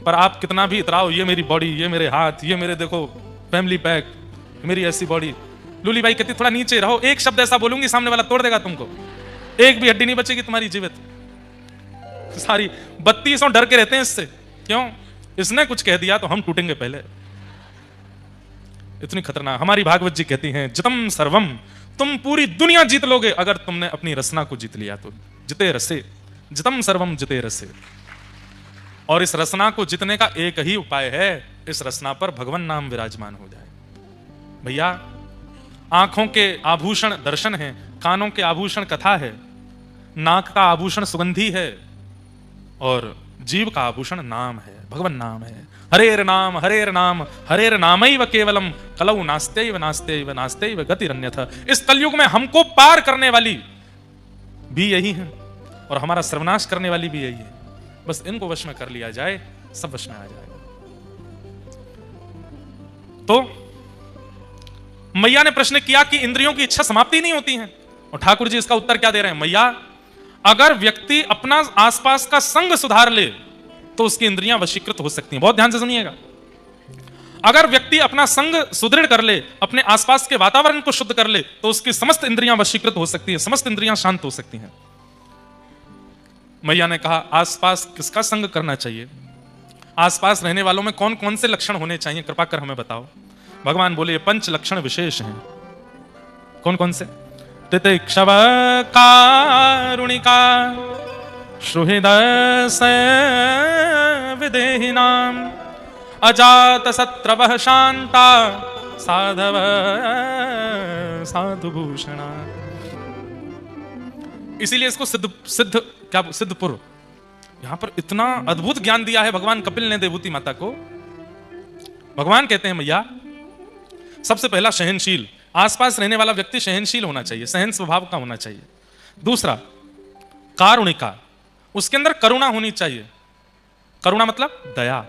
पर आप कितना भी इतराओ, ये मेरी बॉडी, ये मेरे हाथ, ये मेरे देखो फैमिली पैक, मेरी ऐसी बॉडी। लूली बाई कहती थोड़ा नीचे रहो, एक शब्द ऐसा बोलूंगी सामने वाला तोड़ देगा तुमको, एक भी हड्डी नहीं बचेगी तुम्हारी जीवित। सारी 32 डर के रहते हैं इससे। क्यों? इसने कुछ कह दिया तो हम टूटेंगे पहले। इतनी खतरनाक। हमारी भागवत जी कहती हैं, जितम सर्वम, तुम पूरी दुनिया जीत लोगे अगर तुमने अपनी रसना को जीत लिया तो। जिते रसे, जितम सर्वम जिते रसे। और इस रसना को जीतने का एक ही उपाय है, इस रसना पर भगवान नाम विराजमान हो जाए। भैया आंखों के आभूषण दर्शन है, कानों के आभूषण कथा है, नाक का आभूषण सुगंधी है, और जीव का आभूषण नाम है, भगवान नाम है। हरेर नाम हरेर नामैव केवलम कलौ नास्त्यैव नास्त्यैव नास्त्यैव गतिरन्यथा। इस कलयुग में हमको पार करने वाली भी यही है और हमारा सर्वनाश करने वाली भी यही है। बस इनको वश में कर लिया जाए, सब वश में आ जाएगा। तो मैया ने प्रश्न किया कि इंद्रियों की इच्छा समाप्ति नहीं होती है, और ठाकुर जी इसका उत्तर क्या दे रहे हैं? मैया, अगर व्यक्ति अपना आसपास का संग सुधार ले तो उसकी इंद्रियां वशीकृत हो सकती हैं। बहुत ध्यान से सुनिएगा। अगर व्यक्ति अपना संग सुदृढ़ कर ले, अपने आसपास के वातावरण को शुद्ध कर ले, तो उसकी समस्त इंद्रियां वशीकृत हो सकती हैं, समस्त इंद्रियां शांत हो सकती हैं। मैया ने कहा आसपास किसका संग करना चाहिए? आसपास रहने वालों में कौन कौन से लक्षण होने चाहिए, कृपा कर हमें बताओ। भगवान बोले ये 5 लक्षण विशेष हैं। कौन कौन से? तितिक्षव कारुणिका सुहृदय विदेहिनाम अजात शत्रवः शांता साधव साधुभूषणा। इसीलिए इसको सिद्धपुर, यहां पर इतना अद्भुत ज्ञान दिया है भगवान कपिल ने देवहूति माता को। भगवान कहते हैं भैया सबसे पहला सहनशील, आसपास रहने वाला व्यक्ति सहनशील होना चाहिए, सहन स्वभाव का होना चाहिए। दूसरा कारुणिका, उसके अंदर करुणा होनी चाहिए, करुणा मतलब दया।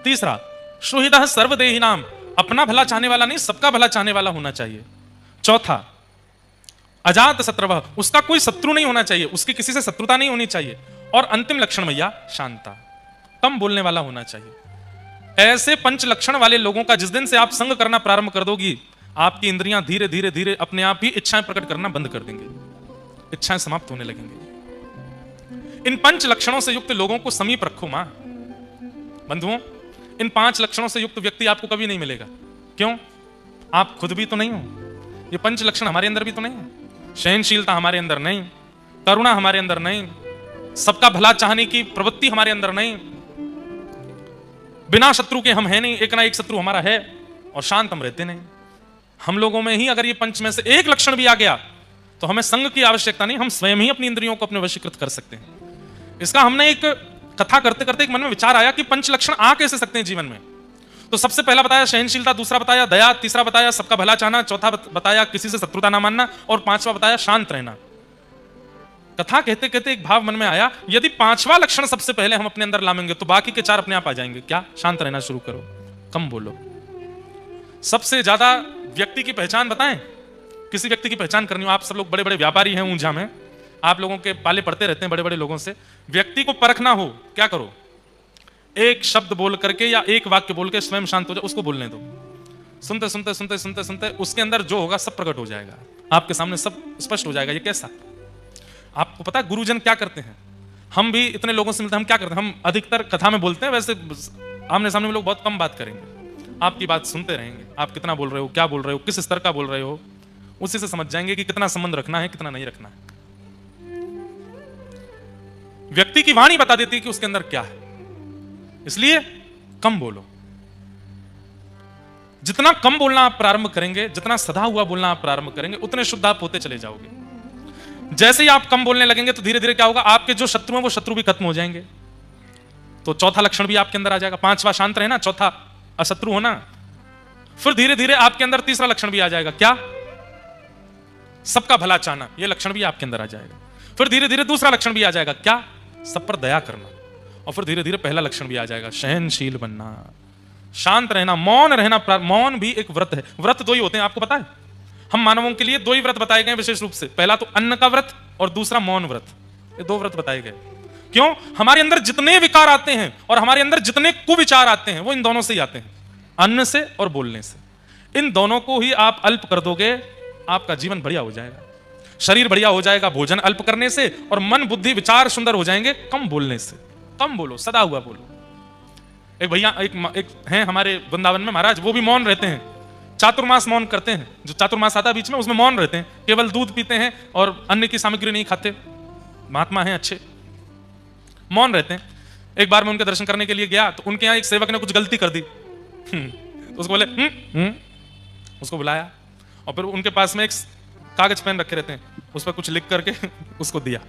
तीसरा सुहृदः सर्वदेहिनाम, अपना भला चाहने वाला नहीं सबका भला चाहने वाला होना चाहिए। चौथा अजात शत्रवः, उसका कोई शत्रु नहीं होना चाहिए, उसकी किसी से शत्रुता नहीं होनी चाहिए। और अंतिम लक्षण भैया शांता, कम बोलने वाला होना चाहिए। ऐसे 5 लक्षण वाले लोगों का जिस दिन से आप संग करना प्रारंभ कर दोगी, आपकी इंद्रियां धीरे धीरे धीरे अपने आप ही इच्छाएं प्रकट करना बंद कर देंगे, इच्छाएं समाप्त होने लगेंगी। इन 5 लक्षणों से युक्त लोगों को समीप रखो मां। बंधुओं, इन 5 लक्षणों से युक्त व्यक्ति आपको कभी नहीं मिलेगा। क्यों? आप खुद भी तो नहीं हो, ये 5 लक्षण हमारे अंदर भी तो नहीं है। सहनशीलता हमारे अंदर नहीं, करुणा हमारे अंदर नहीं, सबका भला चाहने की प्रवृत्ति हमारे अंदर नहीं, बिना शत्रु के हम है नहीं, एक ना एक शत्रु हमारा है, और शांत हम रहते नहीं। हम लोगों में ही अगर ये 5 में से एक लक्षण भी आ गया तो हमें संग की आवश्यकता नहीं, हम स्वयं ही अपनी इंद्रियों को अपने वशीकृत कर सकते हैं। इसका हमने एक कथा करते करते एक मन में विचार आया कि 5 लक्षण आ कैसे सकते हैं जीवन में। तो सबसे पहला बताया सहनशीलता, दूसरा बताया दया, तीसरा बताया सबका भला चाहना, चौथा बताया किसी से शत्रुता ना मानना, और 5वां बताया शांत रहना। कथा कहते कहते एक भाव मन में आया, यदि 5वां लक्षण सबसे पहले हम अपने अंदर लाएंगे तो बाकी के 4 अपने आप आ जाएंगे। क्या? शांत रहना शुरू करो, कम बोलो। सबसे ज्यादा व्यक्ति की पहचान बताएं, किसी व्यक्ति की पहचान करनी हो, आप सब लोग बड़े बड़े व्यापारी हैं ऊंझा में, आप लोगों के पाले पड़ते रहते हैं बड़े बड़े लोगों से। व्यक्ति को परखना हो, क्या करो? एक शब्द बोल करके या एक वाक्य बोल के स्वयं शांत हो जाए, उसको बोलने दो। सुनते सुनते सुनते सुनते सुनते उसके अंदर जो होगा सब प्रकट हो जाएगा, आपके सामने सब स्पष्ट हो जाएगा। ये कैसा? आपको पता है गुरुजन क्या करते हैं? हम भी इतने लोगों से मिलते हैं, हम क्या करते हैं? हम अधिकतर कथा में बोलते हैं, वैसे आमने सामने में लोग बहुत कम बात करेंगे। आपकी बात सुनते रहेंगे, आप कितना बोल रहे हो, क्या बोल रहे हो, किस स्तर का बोल रहे हो, उसी से समझ जाएंगे कि कितना संबंध रखना है, कितना नहीं रखना है। व्यक्ति की वाणी बता देती है कि उसके अंदर क्या है, इसलिए कम बोलो। जितना कम बोलना आप प्रारंभ करेंगे, जितना सदा हुआ बोलना आप प्रारंभ करेंगे, उतने शुद्ध आप होते चले जाओगे। जैसे ही आप कम बोलने लगेंगे तो धीरे धीरे क्या होगा, आपके जो शत्रु हैं वो शत्रु भी खत्म हो जाएंगे। तो चौथा लक्षण भी आपके अंदर आ जाएगा। 5वां शांत रहना, चौथा अशत्रु होना। फिर धीरे धीरे आपके अंदर तीसरा लक्षण भी आ जाएगा, क्या? सबका भला चाहना, यह लक्षण भी आपके अंदर आ जाएगा। फिर धीरे धीरे दूसरा लक्षण भी आ जाएगा, क्या? सब पर दया करना। और फिर धीरे धीरे पहला लक्षण भी आ जाएगा, सहनशील बनना, शांत रहना, मौन रहना। मौन भी एक व्रत है। व्रत 2 ही होते हैं, आपको पता है? हम मानवों के लिए 2 ही व्रत बताए गए विशेष रूप से। पहला तो अन्न का व्रत और दूसरा मौन व्रत। ये 2 व्रत बताए गए। क्यों? हमारे अंदर जितने विकार आते हैं और हमारे अंदर जितने कुविचार आते हैं वो इन दोनों से ही आते हैं, अन्न से और बोलने से। इन दोनों को ही आप अल्प कर दोगे, आपका जीवन बढ़िया हो जाएगा, शरीर बढ़िया हो जाएगा भोजन अल्प करने से, और मन बुद्धि विचार सुंदर हो जाएंगे कम बोलने से। कम बोलो, सदा हुआ बोलो। एक भैया एक हैं हमारे वृंदावन में महाराज, वो भी मौन रहते हैं, चातुर्मास मौन करते हैं। जो चातुर्मास आता है बीच में, उसमें मौन रहते हैं, केवल दूध पीते हैं और अन्न की सामग्री नहीं खाते। महात्मा हैं अच्छे, मौन रहते हैं। एक बार मैं उनके दर्शन करने के लिए गया तो उनके यहाँ एक सेवक ने कुछ गलती कर दी। तो उसको बोले उसको बुलाया और फिर उनके पास में एक कागज पेन रखे रहते हैं, उस पर कुछ लिख करके उसको दिया।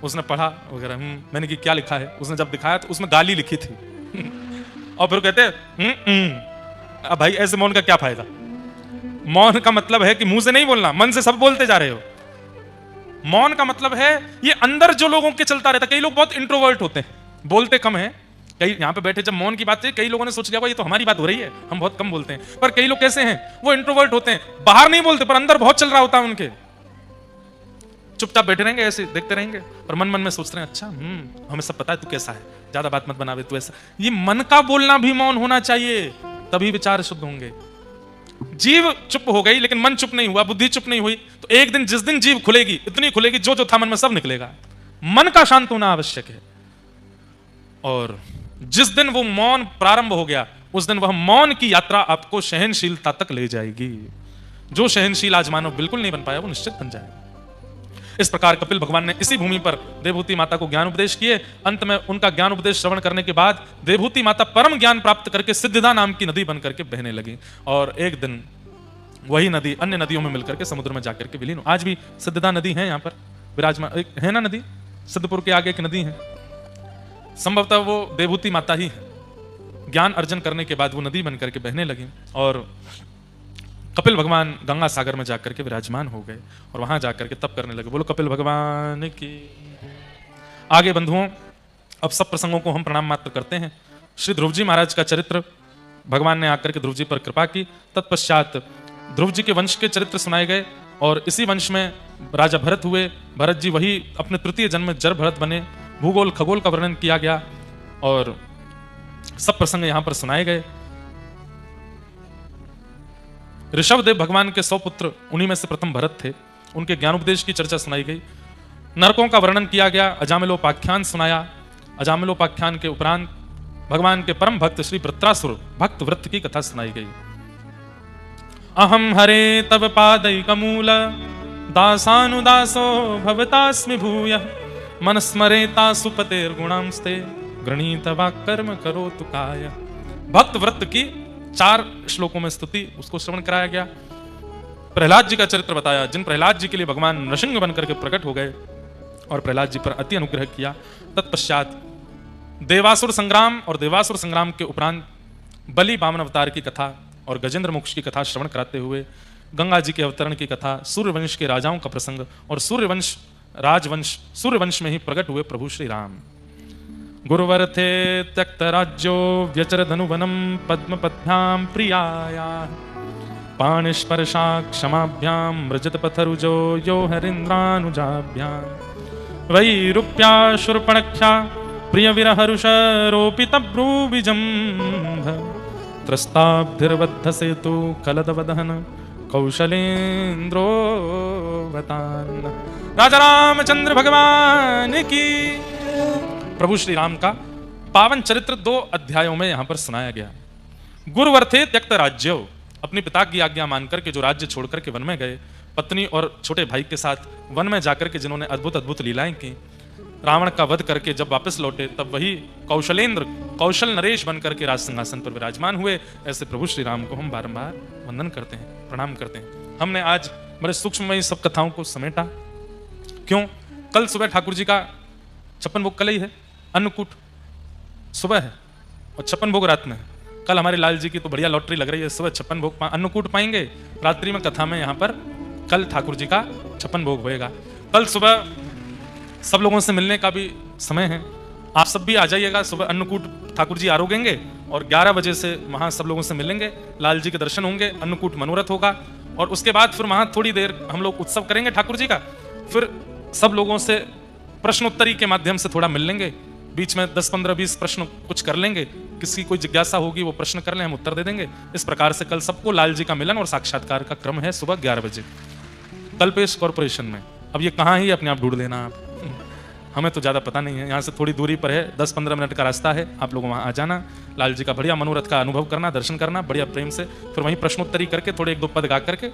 उसने पढ़ा वगैरह, मैंने कि क्या लिखा है। उसने जब दिखाया तो उसमें गाली लिखी थी। और फिर कहते अब भाई ऐसे मौन का क्या फायदा? मौन का मतलब है कि मुंह से नहीं बोलना, मन से सब बोलते जा रहे हो। मौन का मतलब है ये अंदर जो लोगों के चलता रहता है। कई लोग बहुत इंट्रोवर्ट होते हैं, बोलते कम है। कई यहाँ पे बैठे जब मौन की बात है, कई लोगों ने सोच लिया ये तो हमारी बात हो रही है, हम बहुत कम बोलते हैं। पर कई लोग कैसे हैं, वो इंट्रोवर्ट होते हैं, बाहर नहीं बोलते पर अंदर बहुत चल रहा होता है उनके। चुपचाप बैठे रहेंगे, ऐसे देखते रहेंगे और मन मन में सोच रहे हैं अच्छा हमें सब पता है तू कैसा है, ज्यादा बात मत बनावे तू ऐसा। ये मन का बोलना भी मौन होना चाहिए, तभी विचार शुद्ध होंगे। जीव चुप हो गई लेकिन मन चुप नहीं हुआ, बुद्धि चुप नहीं हुई, तो एक दिन जिस दिन जीव खुलेगी, इतनी खुलेगी जो जो था मन में सब निकलेगा। मन का शांत होना आवश्यक है। और जिस दिन वो मौन प्रारंभ हो गया, उस दिन वह मौन की यात्रा आपको सहनशीलता तक ले जाएगी। जो सहनशील आज मानव बिल्कुल नहीं बन पाया, वो निश्चित बन जाएगा। इस प्रकार कपिल भगवान ने इसी भूमि पर देवहूति माता को ज्ञान उपदेश किए। अंत में उनका ज्ञान उपदेश श्रवण करने के बाद देवहूति माता परम ज्ञान प्राप्त करके सिद्धिदा नाम की नदी बन करके बहने लगी। और एक दिन वही नदी अन्य नदियों में मिलकर के समुद्र में जाकर के विलीन। आज भी सिद्धिदा नदी है यहाँ पर विराजमान, एक है ना नदी, सिद्धपुर के आगे एक नदी है, संभवतः वो देवहूति माता ही है। ज्ञान अर्जन करने के बाद वो नदी बन करके बहने लगी और कपिल भगवान गंगा सागर में जाकर के विराजमान हो गए और वहां जाकर के तप करने लगे। बोलो कपिल भगवान की। आगे बंधुओं, अब सब प्रसंगों को हम प्रणाम मात्र करते हैं। श्री ध्रुव जी महाराज का चरित्र भगवान ने आकर के ध्रुव जी पर कृपा की। तत्पश्चात ध्रुव जी के वंश के चरित्र सुनाए गए और इसी वंश में राजा भरत हुए। भरत जी वही अपने तृतीय जन्म में जर भरत बने। भूगोल खगोल का वर्णन किया गया और सब प्रसंग यहां पर सुनाए गए। ऋषभदेव भगवान के 100 पुत्र, उन्हीं में से प्रथम भरत थे। उनके ज्ञानोपदेश की चर्चा सुनाई गई। नरकों का वर्णन किया गया, अजामिलोपाख्यान सुनाया। अजामिलोपाख्यान के उपरांत भगवान के परम भक्त श्री वृत्रासुर भक्त वृत्त की कथा सुनाई गई। अहम हरे तव पादैकमूल दासानुदासो भवतास्मि भूयः मनस्मरेता सुपतेर्गुणांस्ते गृणीत वाक्कर्म करोतु काय। भक्त वृत्त की 4 श्लोकों में स्तुति, उसको श्रवण कराया गया। प्रहलाद जी का चरित्र बताया, जिन प्रहलाद जी के लिए भगवान नृसिंह बनकर के प्रकट हो गए और प्रहलाद जी पर अति अनुग्रह किया। तत्पश्चात देवासुर संग्राम और देवासुर संग्राम के उपरांत बलि वामन अवतार की कथा और गजेंद्र मोक्ष की कथा श्रवण कराते हुए गंगा जी के अवतरण की कथा, सूर्यवंश के राजाओं का प्रसंग और सूर्यवंश राजवंश सूर्यवंश में ही प्रकट हुए प्रभु श्री राम। गुरुवर थे त्यक्त राज्यो व्यचर धनुवनम पद्मपद्भ्याम प्रियाया पाणिस्पर्शा क्षमाभ्याम मृजत पथरुजो यो हरिन्द्रानुजाभ्याम वैरूप्या शूर्पणख्या प्रिय विरहरुष रोपित ब्रूबिजम्भ त्रस्ताब्धिर्बद्ध सेतु कलदवदहन कौशलेन्द्रो वतान। राजा रामचंद्र भगवान की। प्रभु श्री राम का पावन चरित्र 2 अध्यायों में यहां पर सुनाया गया। गुरुवर्थे त्यक्त राज्यो, अपने पिता की आज्ञा मानकर के जो राज्य छोड़कर के वन में गए, पत्नी और छोटे भाई के साथ वन में जाकर के जिन्होंने अद्भुत अद्भुत लीलाएं की, रावण का वध करके जब वापस लौटे तब वही कौशलेंद्र कौशल नरेश बनकर के राज सिंहासन पर विराजमान हुए। ऐसे प्रभु श्री राम को हम बारंबार वंदन करते हैं, प्रणाम करते हैं। हमने आज बड़े सूक्ष्म में सब कथाओं को समेटा। क्यों? कल सुबह ठाकुर जी का 56 भोग कल ही है, अन्नकूट सुबह है और 56 भोग रात में है। कल हमारे लाल जी की तो बढ़िया लॉटरी लग रही है, सुबह 56 भोग अन्नकूट पाएंगे, रात्रि में कथा में यहाँ पर कल ठाकुर जी का 56 भोग होएगा। कल सुबह सब लोगों से मिलने का भी समय है, आप सब भी आ जाइएगा। सुबह अन्नकूट ठाकुर जी आरोगेंगे और 11 बजे से वहाँ सब लोगों से मिलेंगे, लाल जी के दर्शन होंगे, अन्नकूट मनोरथ होगा और उसके बाद फिर वहाँ थोड़ी देर हम लोग उत्सव करेंगे ठाकुर जी का। फिर सब लोगों से प्रश्नोत्तरी के माध्यम से थोड़ा मिल लेंगे, बीच में 10, 15, 20 प्रश्न कुछ कर लेंगे, किसी कोई जिज्ञासा होगी वो प्रश्न कर ले, हम उत्तर दे देंगे। इस प्रकार से कल सबको लाल जी का मिलन और साक्षात्कार का क्रम है सुबह 11 बजे कल्पेश कॉर्पोरेशन में। अब ये कहाँ है, अपने आप ढूंढ लेना आप, हमें तो ज़्यादा पता नहीं है। यहाँ से थोड़ी दूरी पर है, 10-15 मिनट का रास्ता है, आप लोग वहाँ आ जाना, लाल जी का बढ़िया मनोरथ का अनुभव करना, दर्शन करना बढ़िया प्रेम से, फिर वहीं प्रश्नोत्तरी करके थोड़े 1-2 पद गा करके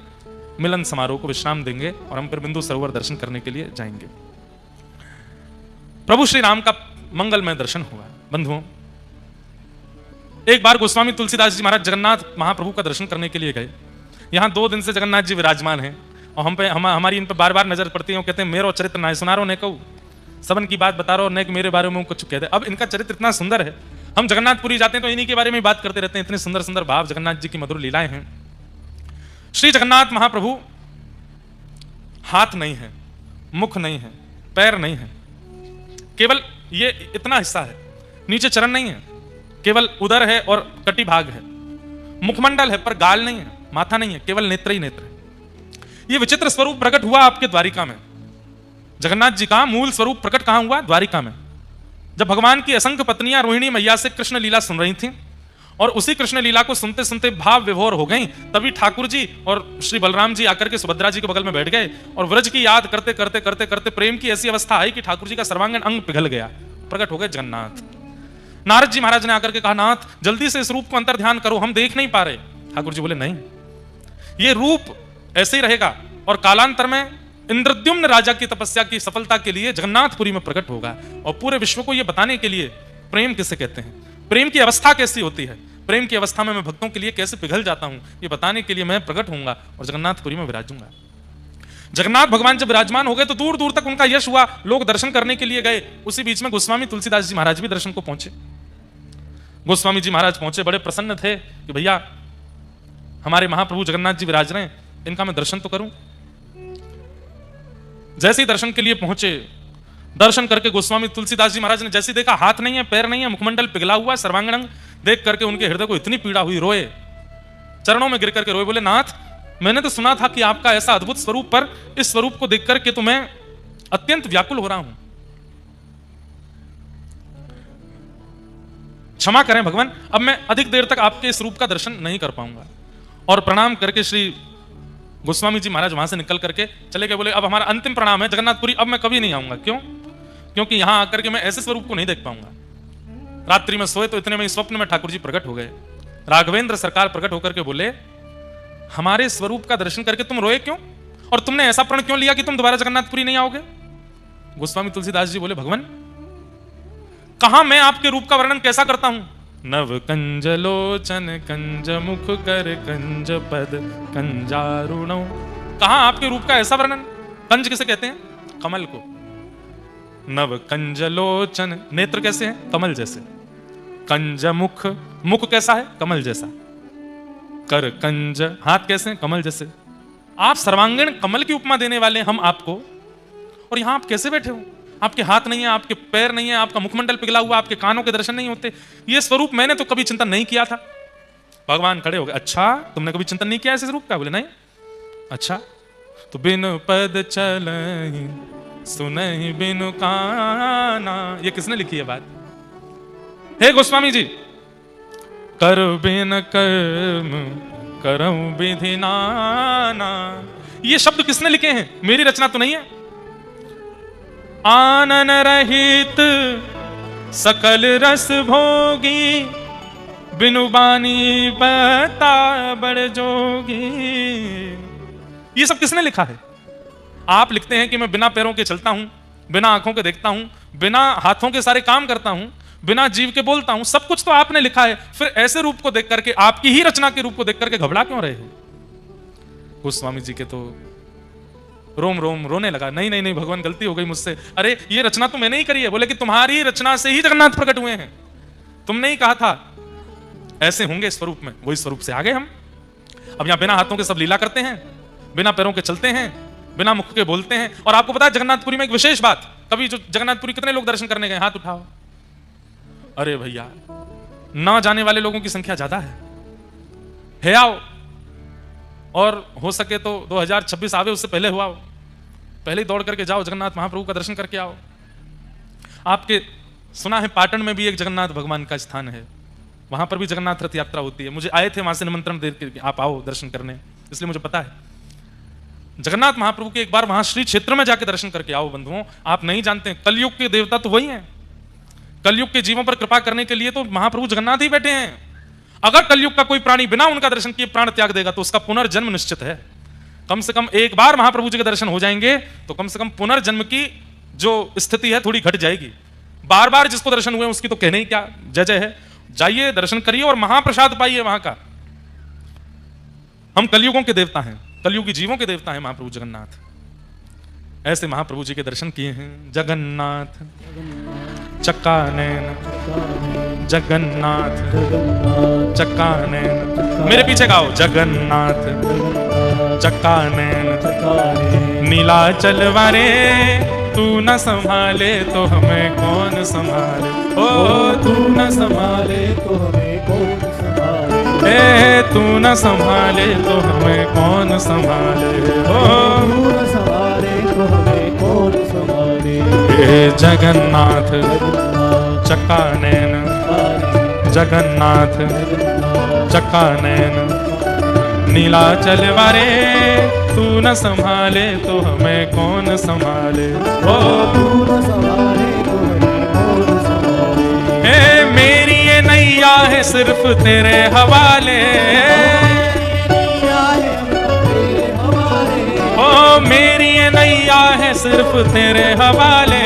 मिलन समारोह को विश्राम देंगे और हम फिर बिंदु सरोवर दर्शन करने के लिए जाएंगे। प्रभु श्री राम का मंगलमय दर्शन हुआ। बंधुओं, एक बार गोस्वामी तुलसीदास जी महाराज जगन्नाथ महाप्रभु का दर्शन करने के लिए गए। यहाँ 2 दिन से जगन्नाथ जी विराजमान हैं और हमारी इन पर बार बार नजर पड़ती है। कहते हैं मेरो चरित्र ना सुना रहो, ने कहूँ सबन की बात बता रहो, ने मेरे बारे में कुछ कहते। अब इनका चरित्र इतना सुंदर है, हम जगन्नाथपुरी जाते हैं तो इन्हीं के बारे में बात करते रहते हैं। इतने सुंदर सुंदर भाव, जगन्नाथ जी की मधुर लीलाएं हैं। श्री जगन्नाथ महाप्रभु हाथ नहीं है, मुख नहीं है, पैर नहीं है, केवल ये इतना हिस्सा है, नीचे चरण नहीं है, केवल उदर है और कटी भाग है। मुखमंडल है पर गाल नहीं है, माथा नहीं है, केवल नेत्र ही नेत्र है। ये विचित्र स्वरूप प्रकट हुआ आपके द्वारिका में। जगन्नाथ जी का मूल स्वरूप प्रकट कहां हुआ? द्वारिका में। जब भगवान की असंख्य पत्नियां रोहिणी मैया से कृष्ण लीला सुन रही थीं और उसी कृष्ण लीला को सुनते सुनते भाव विभोर हो गई, तभी ठाकुर जी और श्री बलराम जी आकर के सुभद्रा जी के बगल में बैठ गए और व्रज की याद करते करते करते करते प्रेम की ऐसी अवस्था आई कि ठाकुर जी का सर्वांगीण अंग पिघल गया, प्रकट हो गए जगन्नाथ। नारद जी महाराज ने आकर के कहा, नाथ जल्दी से इस रूप को अंतर ध्यान करो, हम देख नहीं पा रहे। ठाकुर जी बोले, नहीं, ये रूप ऐसे ही रहेगा और कालांतर में इंद्रद्युम्न राजा की तपस्या की सफलता के लिए जगन्नाथपुरी में प्रकट होगा और पूरे विश्व को यह बताने के लिए प्रेम किसे कहते हैं, प्रेम की अवस्था कैसी होती है, प्रेम की अवस्था में मैं भक्तों के लिए कैसे पिघल जाता हूं, ये बताने के लिए मैं प्रकट होऊंगा और जगन्नाथपुरी में विराजूंगा। जगन्नाथ भगवान जब विराजमान हो गए तो दूर दूर तक उनका यश हुआ, लोग दर्शन करने के लिए गए। उसी बीच में गोस्वामी तुलसीदास जी महाराज भी दर्शन को पहुंचे। गोस्वामी जी महाराज पहुंचे, बड़े प्रसन्न थे कि भैया हमारे महाप्रभु जगन्नाथ जी विराज रहे हैं, इनका मैं दर्शन तो करूं। जैसे ही दर्शन के लिए पहुंचे, दर्शन करके गोस्वामी तुलसीदास जी महाराज ने जैसे देखा हाथ नहीं है, पैर नहीं है, मुखमंडल पिघला हुआ, सर्वांगण देख करके उनके हृदय को इतनी पीड़ा हुई, रोए, चरणों में गिर करके रोए, बोले, नाथ मैंने तो सुना था कि आपका ऐसा अद्भुत स्वरूप, पर इस स्वरूप को देख करके तो मैं अत्यंत व्याकुल हो रहा हूं। क्षमा करें भगवान, अब मैं अधिक देर तक आपके इस रूप का दर्शन नहीं कर पाऊंगा। और प्रणाम करके श्री गोस्वामी जी महाराज वहां से निकल करके चले गए। बोले, अब हमारा अंतिम प्रणाम है जगन्नाथपुरी, अब मैं कभी नहीं आऊंगा। क्यों? क्योंकि यहां आकर के मैं ऐसे स्वरूप को नहीं देख पाऊंगा। रात्रि में सोए तो इतने में स्वप्न में ठाकुर जी प्रकट हो गए। राघवेंद्र सरकार प्रकट होकर के बोले, हमारे स्वरूप का दर्शन करके तुम रोए क्यों, और तुमने ऐसा प्रण क्यों लिया कि तुम दोबारा जगन्नाथपुरी नहीं आओगे? गोस्वामी तुलसीदास जी बोले, भगवान कहां मैं आपके रूप का वर्णन कैसा करता हूं? नव कंज लोचन कंज मुख कर कंज पद कंजारुणो। कहां आपके रूप का ऐसा वर्णन? कंज किसे कहते हैं? कमल को। नव कंज लोचन, नेत्र कैसे हैं? कमल जैसे। कंज मुख, मुख कैसा है? कमल जैसा। कर कंज, हाथ कैसे हैं? कमल जैसे। आप सर्वांगीण कमल की उपमा देने वाले हम आपको, और यहां आप कैसे बैठे हो? आपके हाथ नहीं है, आपके पैर नहीं है, आपका मुखमंडल पिघला हुआ, आपके कानों के दर्शन नहीं होते। ये स्वरूप मैंने तो कभी चिंतन नहीं किया था। भगवान खड़े हो गए, अच्छा तुमने कभी चिंतन नहीं किया ऐसे स्वरूप का? बोले नहीं। अच्छा तो बिनु पद चलहि सुनहि बिनु काना, ये किसने लिखी है बात? हे गोस्वामी जी, कर बिन कर्म करऊं विधि नाना, ये शब्द किसने लिखे हैं? मेरी रचना तो नहीं है। आनन रहित सकल रस भोगी, बिनु बानी बता बड़ जोगी, ये सब किसने लिखा है? आप लिखते हैं कि मैं बिना पैरों के चलता हूं, बिना आंखों के देखता हूं, बिना हाथों के सारे काम करता हूं, बिना जीव के बोलता हूं, सब कुछ तो आपने लिखा है। फिर ऐसे रूप को देख करके, आपकी ही रचना के रूप को देख करके घबरा क्यों रहे हो? गोस्वामी जी के तो रोम रोम रोने लगा। नहीं नहीं नहीं भगवान, गलती हो गई मुझसे। अरे ये रचना तो मैंने ही करी है। बोले कि तुम्हारी रचना से ही जगन्नाथ प्रकट हुए हैं, तुमने ही कहा था ऐसे होंगे स्वरूप में, वही स्वरूप से आ गए हम। अब यहां बिना हाथों के सब लीला करते हैं, बिना पैरों के चलते हैं, बिना मुख के बोलते हैं। और आपको पता है जगन्नाथपुरी में एक विशेष बात, कभी जो जगन्नाथपुरी कितने लोग दर्शन करने गए? हाथ उठाओ। अरे भैया, ना जाने वाले लोगों की संख्या ज्यादा है। आओ, और हो सके तो 2026 आवे उससे पहले हुआ, पहले ही दौड़ करके जाओ, जगन्नाथ महाप्रभु का दर्शन करके आओ। आपके सुना है पाटन में भी एक जगन्नाथ भगवान का स्थान है, वहां पर भी जगन्नाथ रथ यात्रा होती है। मुझे आए थे वहां से निमंत्रण दे के आप आओ दर्शन करने, इसलिए मुझे पता है। जगन्नाथ महाप्रभु के एक बार वहां श्री क्षेत्र में जाके दर्शन करके आओ बंधुओं। आप नहीं जानते, कलयुग के देवता तो वही हैं। कलयुग के जीवों पर कृपा करने के लिए तो महाप्रभु जगन्नाथ ही बैठे हैं। अगर कलयुग का कोई प्राणी बिना उनका दर्शन किए प्राण त्याग देगा तो उसका पुनर्जन्म निश्चित है। कम से कम एक बार महाप्रभु जी के दर्शन हो जाएंगे तो कम से कम पुनर्जन्म की जो स्थिति है थोड़ी घट जाएगी। बार बार जिसको दर्शन हुए उसकी तो कहने ही क्या जय जय है। जाइए, दर्शन करिए और महाप्रसाद पाइए वहां का। हम कलयुगों के देवता हैं, कलयुगी जीवों के देवता हैं महाप्रभु जगन्नाथ। ऐसे महाप्रभु जी के दर्शन किए हैं। जगन्नाथ चक्कानैन, जगन्नाथ चक्कानैन, मेरे पीछे गाओ। जगन्नाथ चक्कानैन, नीलाचल वारे तू न संभाले तो हमें कौन संभाले। ओ तू न संभाले तो हमें कौन संभाले, ए तू न संभाले तो हमें कौन संभाले। ओ तू न संभाले तो हमें कौन संभाले। हे जगन्नाथ चक्कानैन, जगन्नाथ चक्कानैन, नीलाचल वारे तू न संभाले तो हमें कौन संभाले। ओ तू न संभाले तो हमें कौन संभाले। हे है सिर्फ तेरे हवाले, ओ मेरी ये नैया है सिर्फ तेरे हवाले,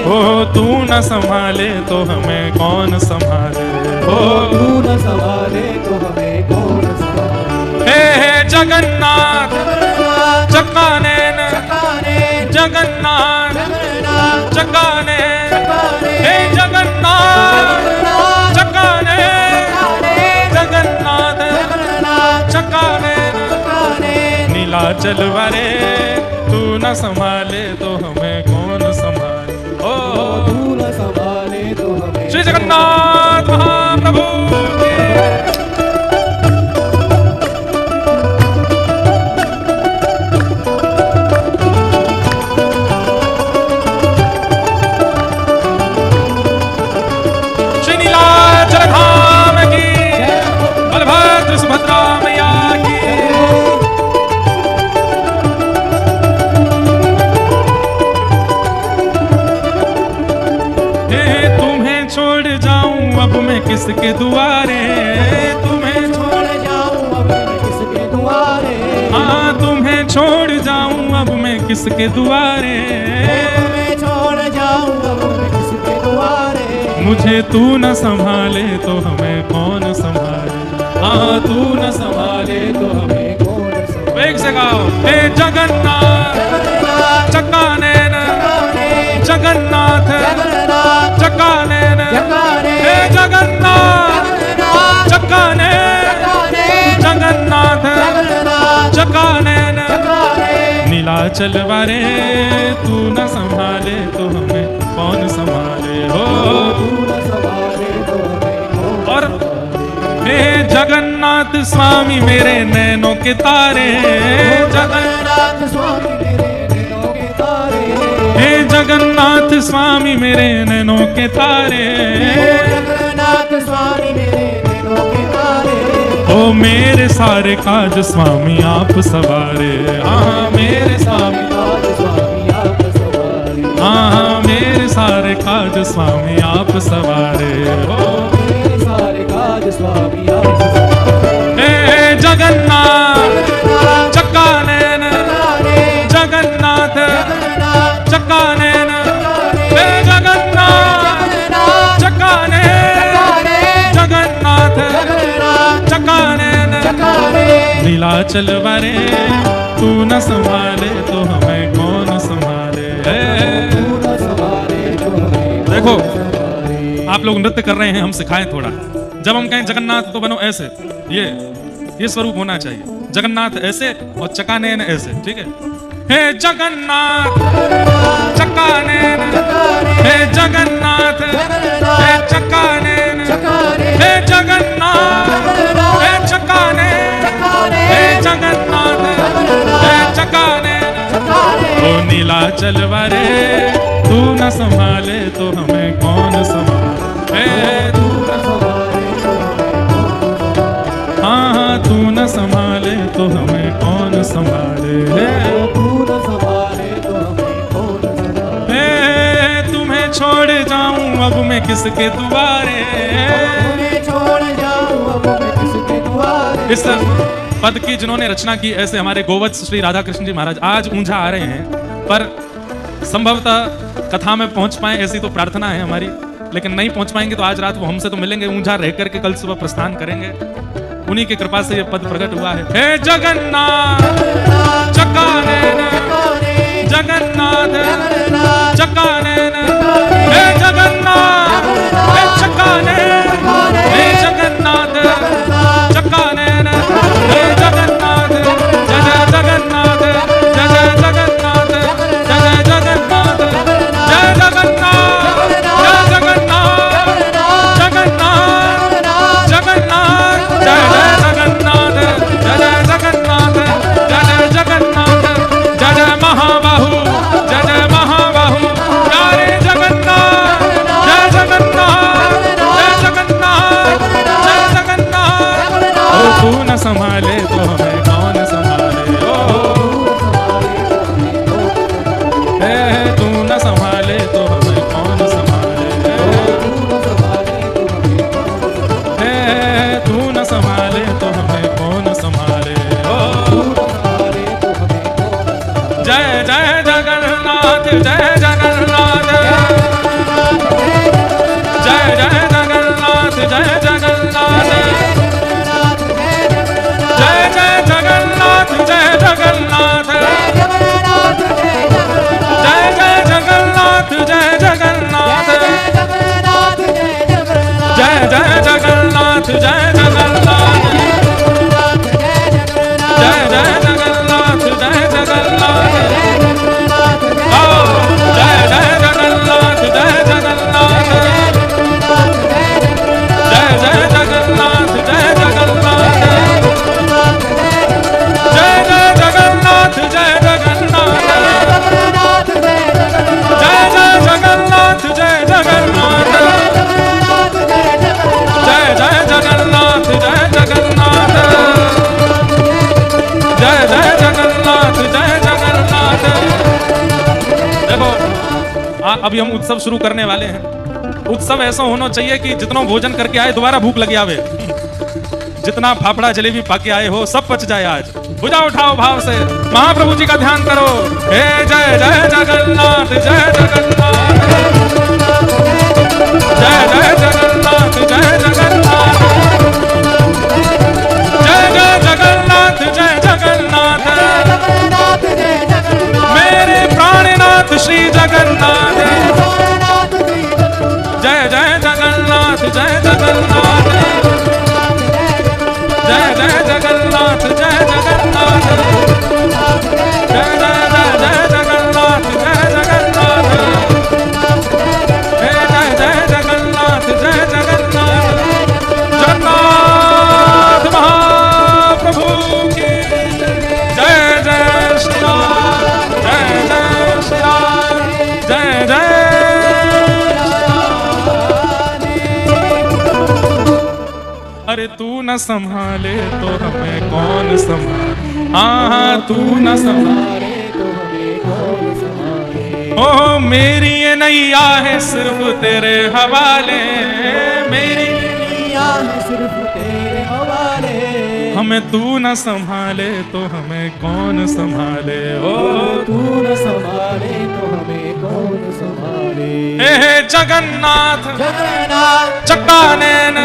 ओ तू न संभाले तो हमें कौन संभाले, ओ तू न संभाले तो हमें कौन संभाले। हे जगन्नाथ चकानेन, जगन्नाथ चकानेन, हे जगन्नाथ चकानेन, जगन्नाथ चकानेन, नीलाचल वाले तू न संभाले तो हमें कौन संभाले, ओ तू न संभाले तो हमें। श्री जगन्नाथ महाप्रभु की। श्री नीलाचल धाम की, बलभद्र सुभद्रा मैया की। तुम्हें छोड़ जाऊं अब मैं किसके दुआरे, तुम्हें छोड़ जाऊं अब मैं किसके दुआरे, हाँ तुम्हें छोड़ जाऊं अब मैं किसके दुआरे, मैं छोड़ जाऊं अब मैं किसके दुआरे। मुझे तू न संभाले तो हमें कौन संभाले, हाँ तू न संभाले तो हमें कौन संभाले। वेग से गाओ, हे जगन्नाथ चकानेन, जगन्नाथ चकानेन, हे जगन्नाथ चकानेन, जगन्नाथ चकानेन, नीलाचल वाले तू न संभाले तो हमें कौन संभाले, हो तू न संभाले तो हमें कौन। और हे जगन्नाथ स्वामी मेरे नैनों के तारे, जगन्नाथ स्वामी मेरे नैनों के तारे, हे जगन्नाथ स्वामी मेरे नैनों के तारे, जगन्नाथ स्वामी मेरे नैनों के तारे। ओ मेरे सारे काज स्वामी आप सवारे, हाँ मेरे स्वामी, आज स्वामी आप सवारे, हाँ मेरे सारे काज स्वामी आप सवारे, ओ मेरे सारे काज स्वामी आप सवारे। हे जगन्नाथ चकानेन, जगन्नाथ चकानेन, हे जगन्नाथ चकानेन, जगन्नाथ चकानेन, नीलाचल वाले तू न संभाले तो हमें कौन संभाले। तू न संभाले तो हमें कौन देखो संभाले। आप लोग नृत्य कर रहे हैं, हम सिखाएं थोड़ा। जब हम कहें जगन्नाथ तो बनो ऐसे, ये स्वरूप होना चाहिए, जगन्नाथ ऐसे और चकानेन ऐसे, ठीक है। हे जगन्नाथ चकानेन, हे जगन्नाथ हे चकानेन, हे जगन्नाथ हे चकानेन, हे जगन्नाथ हे चकानेन, ओ नीलाचल वाले तू न संभाले तो हमें कौन संभाले, हे तू न संभाले तो हमें कौन। हाँ तू न संभाले तो हमें कौन संभाले, तू न संभाले तो हमें कौन संभाले। हे तुम्हें छोड़ जाऊं अब मैं किसके दुआरे, तुम्हें छोड़ जाऊं अब मैं किसके दुआरे। इस पद की जिन्होंने रचना की ऐसे हमारे गोवत्स श्री राधा कृष्ण जी महाराज आज ऊंझा आ रहे हैं, पर संभवतः कथा में पहुंच पाए ऐसी तो प्रार्थना है हमारी, लेकिन नहीं पहुंच पाएंगे तो आज रात वो हमसे तो मिलेंगे, ऊंझा रह करके कल सुबह प्रस्थान करेंगे। उन्हीं की कृपा से ये पद प्रकट हुआ है। हे जगन्नाथ चकानेन, जगन्नाथ चकानेन, हे जगन्नाथ हे चकानेन, हे जगन्नाथ चकानेन, हे जगन्नाथ जय जय जगन्नाथ, जय जय जगन्नाथ, जय जय जगन्नाथ, जय जगन्नाथ, जय जगन्नाथ, जगन्नाथ जगन्नाथ, जय जय जगन्नाथ, जय जय जगन्नाथ, जय जय जगन्नाथ, जय जय महाबाहु अभी हम उत्सव शुरू करने वाले हैं। उत्सव ऐसा होना चाहिए कि जितना भोजन करके आए दोबारा भूख लगी आवे, जितना फाफड़ा जलेबी पाके आए हो सब पच जाए आज। भुजा उठाओ भाव से, महाप्रभु जी का ध्यान करो। हे जय जय जगन्नाथ, जय जगन्नाथ, जय जय जगन्नाथ, जय जगन्नाथ, जय जय जगन्नाथ, जय जगन्नाथ, मेरे प्राणनाथ श्री जगन्नाथ, जय जय जगन्नाथ, जय जगन्नाथ, जय जय जगन्नाथ, जय जगन्नाथ, जय जय जय जगन्नाथ, जय जगन्नाथ, जय जय जगन्नाथ, जय जगन्नाथ, जगन्नाथ महाप्रभु की जय जय श्री राम, जय जय श्री राम, जय जय। अरे तू न संभाले तो हमें कौन संभाले, हाँ तू न संभाले तो हमें कौन संभाले। ओ मेरी ये नैया है सिर्फ तेरे हवाले, मेरी नैया है सिर्फ तेरे हवाले। हमें तू न संभाले तो हमें कौन संभाले, ओ तू न संभाले तो हमें कौन संभाले। हे जगन्नाथ, जगन्नाथ चक्कानैन,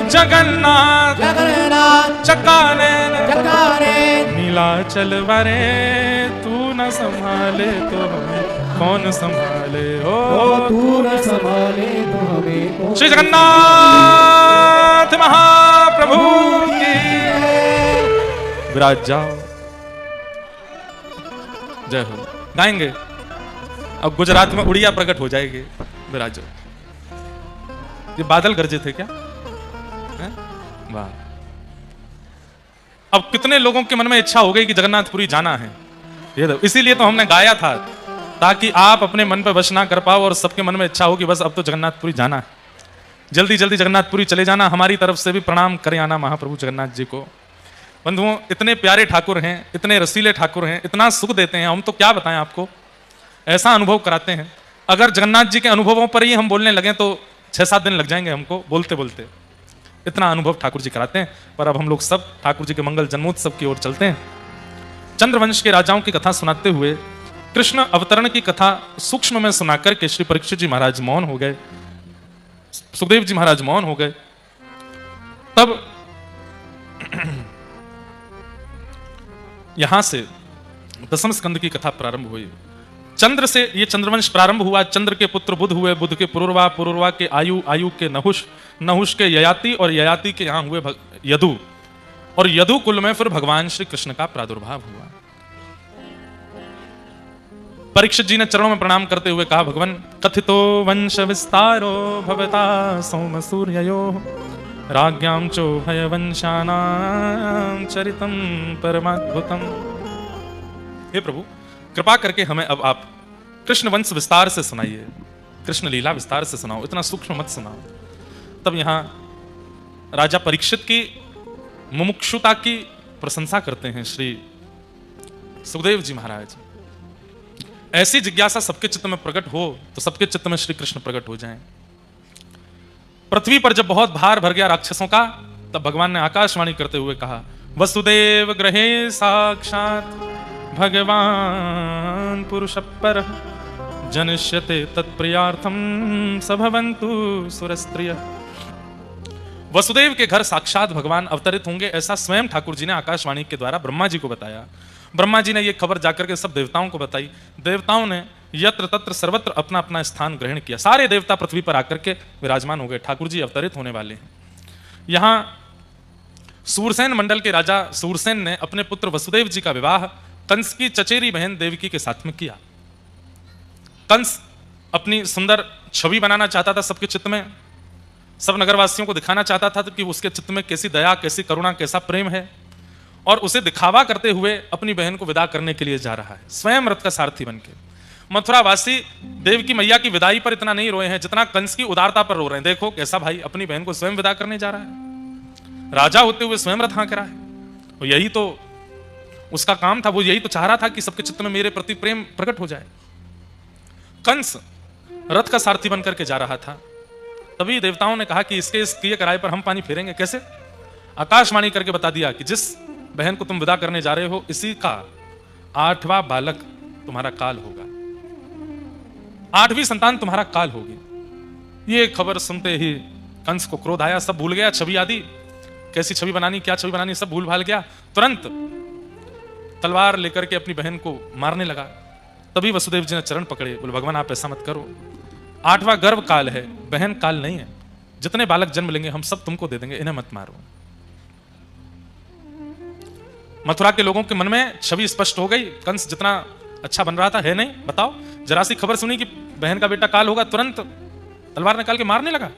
जगन्नाथ, जगन्नाथ चक्कानैन, चक्कानैन नीलाचल वरे। तू न संभाले तो हमें कौन संभाले, ओ तू न संभाले तो हमें कौन। श्री जगन्नाथ महाप्रभु की विराज जाओ। जय हो। गाएंगे अब गुजरात में उड़िया प्रकट हो जाएगी। विराजो। ये बादल गरजे थे क्या? वाह। अब कितने लोगों के मन में इच्छा हो गई कि जगन्नाथपुरी जाना है। ये तो इसीलिए तो हमने गाया था, ताकि आप अपने मन पे वश ना कर पाओ और सबके मन में इच्छा हो कि बस अब तो जगन्नाथपुरी जाना है, जल्दी जल्दी जगन्नाथपुरी चले जाना। हमारी तरफ से भी प्रणाम करे आना महाप्रभु जगन्नाथ जी को। बंधुओं, इतने प्यारे ठाकुर हैं, इतने रसीले ठाकुर हैं, इतना सुख देते हैं, हम तो क्या बताएं आपको। ऐसा अनुभव कराते हैं। अगर जगन्नाथ जी के अनुभवों पर ही हम बोलने लगे तो 6-7 दिन लग जाएंगे हमको बोलते बोलते। इतना अनुभव ठाकुर जी कराते हैं। पर अब हम लोग सब ठाकुर जी के मंगल जन्मोत्सव की ओर चलते हैं। चंद्रवंश के राजाओं की कथा सुनाते हुए कृष्ण अवतरण की कथा सूक्ष्म में सुनाकर के श्री परीक्षित जी महाराज मौन हो गए, सुखदेव जी महाराज मौन हो गए। तब यहां से दसम स्कंद की कथा प्रारंभ हुई। चंद्र से ये चंद्रवंश प्रारंभ हुआ। चंद्र के पुत्र बुध हुए, बुध के पुरुरवा, पुरुरवा के आयु, आयु के नहुष, नहुष के ययाति और ययाति के यहां हुए यदु, और यदु कुल में फिर भगवान श्री कृष्ण का प्रादुर्भाव हुआ। परीक्षित जी ने चरणों में प्रणाम करते हुए कहा, भगवान कथितो वंश विस्तारो भवता सोम सूर्ययो राज्ञां चो भयवंशानां चरितम परमाद्भुतम। हे प्रभु, कृपा करके हमें अब आप कृष्ण वंश विस्तार से सुनाइए, कृष्ण लीला विस्तार से सुनाओ, इतना सूक्ष्म मत सुनाओ। तब यहां राजा परीक्षित की मुमुक्षुता की प्रशंसा करते हैं श्री सुखदेव जी महाराज। ऐसी जिज्ञासा सबके चित्त में प्रकट हो तो सबके चित्त में श्री कृष्ण प्रकट हो जाएं। पृथ्वी पर जब बहुत भार भर गया राक्षसों का, तब भगवान ने आकाशवाणी करते हुए कहा, वसुदेव गृहे साक्षात भगवान पुरुष पर जनिष्यते तत्प्रियार्थम सभवन्तु सुरस्त्रिय। वसुदेव के घर साक्षात भगवान अवतरित होंगे, ऐसा स्वयं ठाकुर जी ने आकाशवाणी के द्वारा ब्रह्मा जी को बताया। ब्रह्मा जी ने यह खबर जाकर के सब देवताओं को बताई। देवताओं ने यत्र तत्र सर्वत्र अपना अपना स्थान ग्रहण किया। सारे देवता पृथ्वी पर आकर के विराजमान हो गए, ठाकुर जी अवतरित होने वाले हैं। यहां सूरसेन मंडल के राजा सूरसेन ने अपने पुत्र वसुदेव जी का विवाह कंस की चचेरी बहन देवकी के साथ में किया। कंस अपनी सुंदर छवि बनाना चाहता था सबके चित्त में, सब नगरवासियों को दिखाना चाहता था कि उसके चित्त में कैसी दया, कैसी करुणा, कैसा प्रेम है, और उसे दिखावा करते हुए अपनी बहन को विदा करने के लिए जा रहा है, स्वयं रथ का सारथी बनके। मथुरावासी देवकी मैया की विदाई पर इतना नहीं रोए हैं जितना कंस की उदारता पर रो रहे हैं। देखो कैसा भाई अपनी बहन को स्वयं विदा करने जा रहा है, राजा होते हुए स्वयं रथ हाँक रहा है। तो यही तो उसका काम था, वो यही तो चाह रहा था कि सबके चित्त में मेरे प्रति प्रेम प्रकट हो जाए। कंस रथ का सारथी बन करके जा रहा था, तभी देवताओं ने कहा कि इसके इस किए कराए पर हम पानी फेरेंगे कैसे? आकाशवाणी करके बता दिया कि जिस बहन को तुम विदा करने जा रहे हो, इसी का 8वां बालक तुम्हारा काल होगा, 8वीं संतान तुम्हारा काल होगी। ये खबर सुनते ही कंस को क्रोध आया, सब भूल गया, छवि आदि कैसी छवि बनानी, क्या छवि बनानी, सब भूल भाल गया। तुरंत तलवार लेकर के अपनी बहन को मारने लगा। तभी वसुदेव जी ने चरण पकड़े, बोले भगवान आप ऐसा मत करो, 8वां गर्भ काल है, बहन काल नहीं है, जितने बालक जन्म लेंगे हम सब तुमको दे देंगे, इन्हें मत मारो। मथुरा के लोगों के मन में छवि स्पष्ट हो गई, कंस जितना अच्छा बन रहा था है नहीं। बताओ, जरा सी खबर सुनी कि बहन का बेटा काल होगा, तुरंत तलवार निकाल के मारने लगा।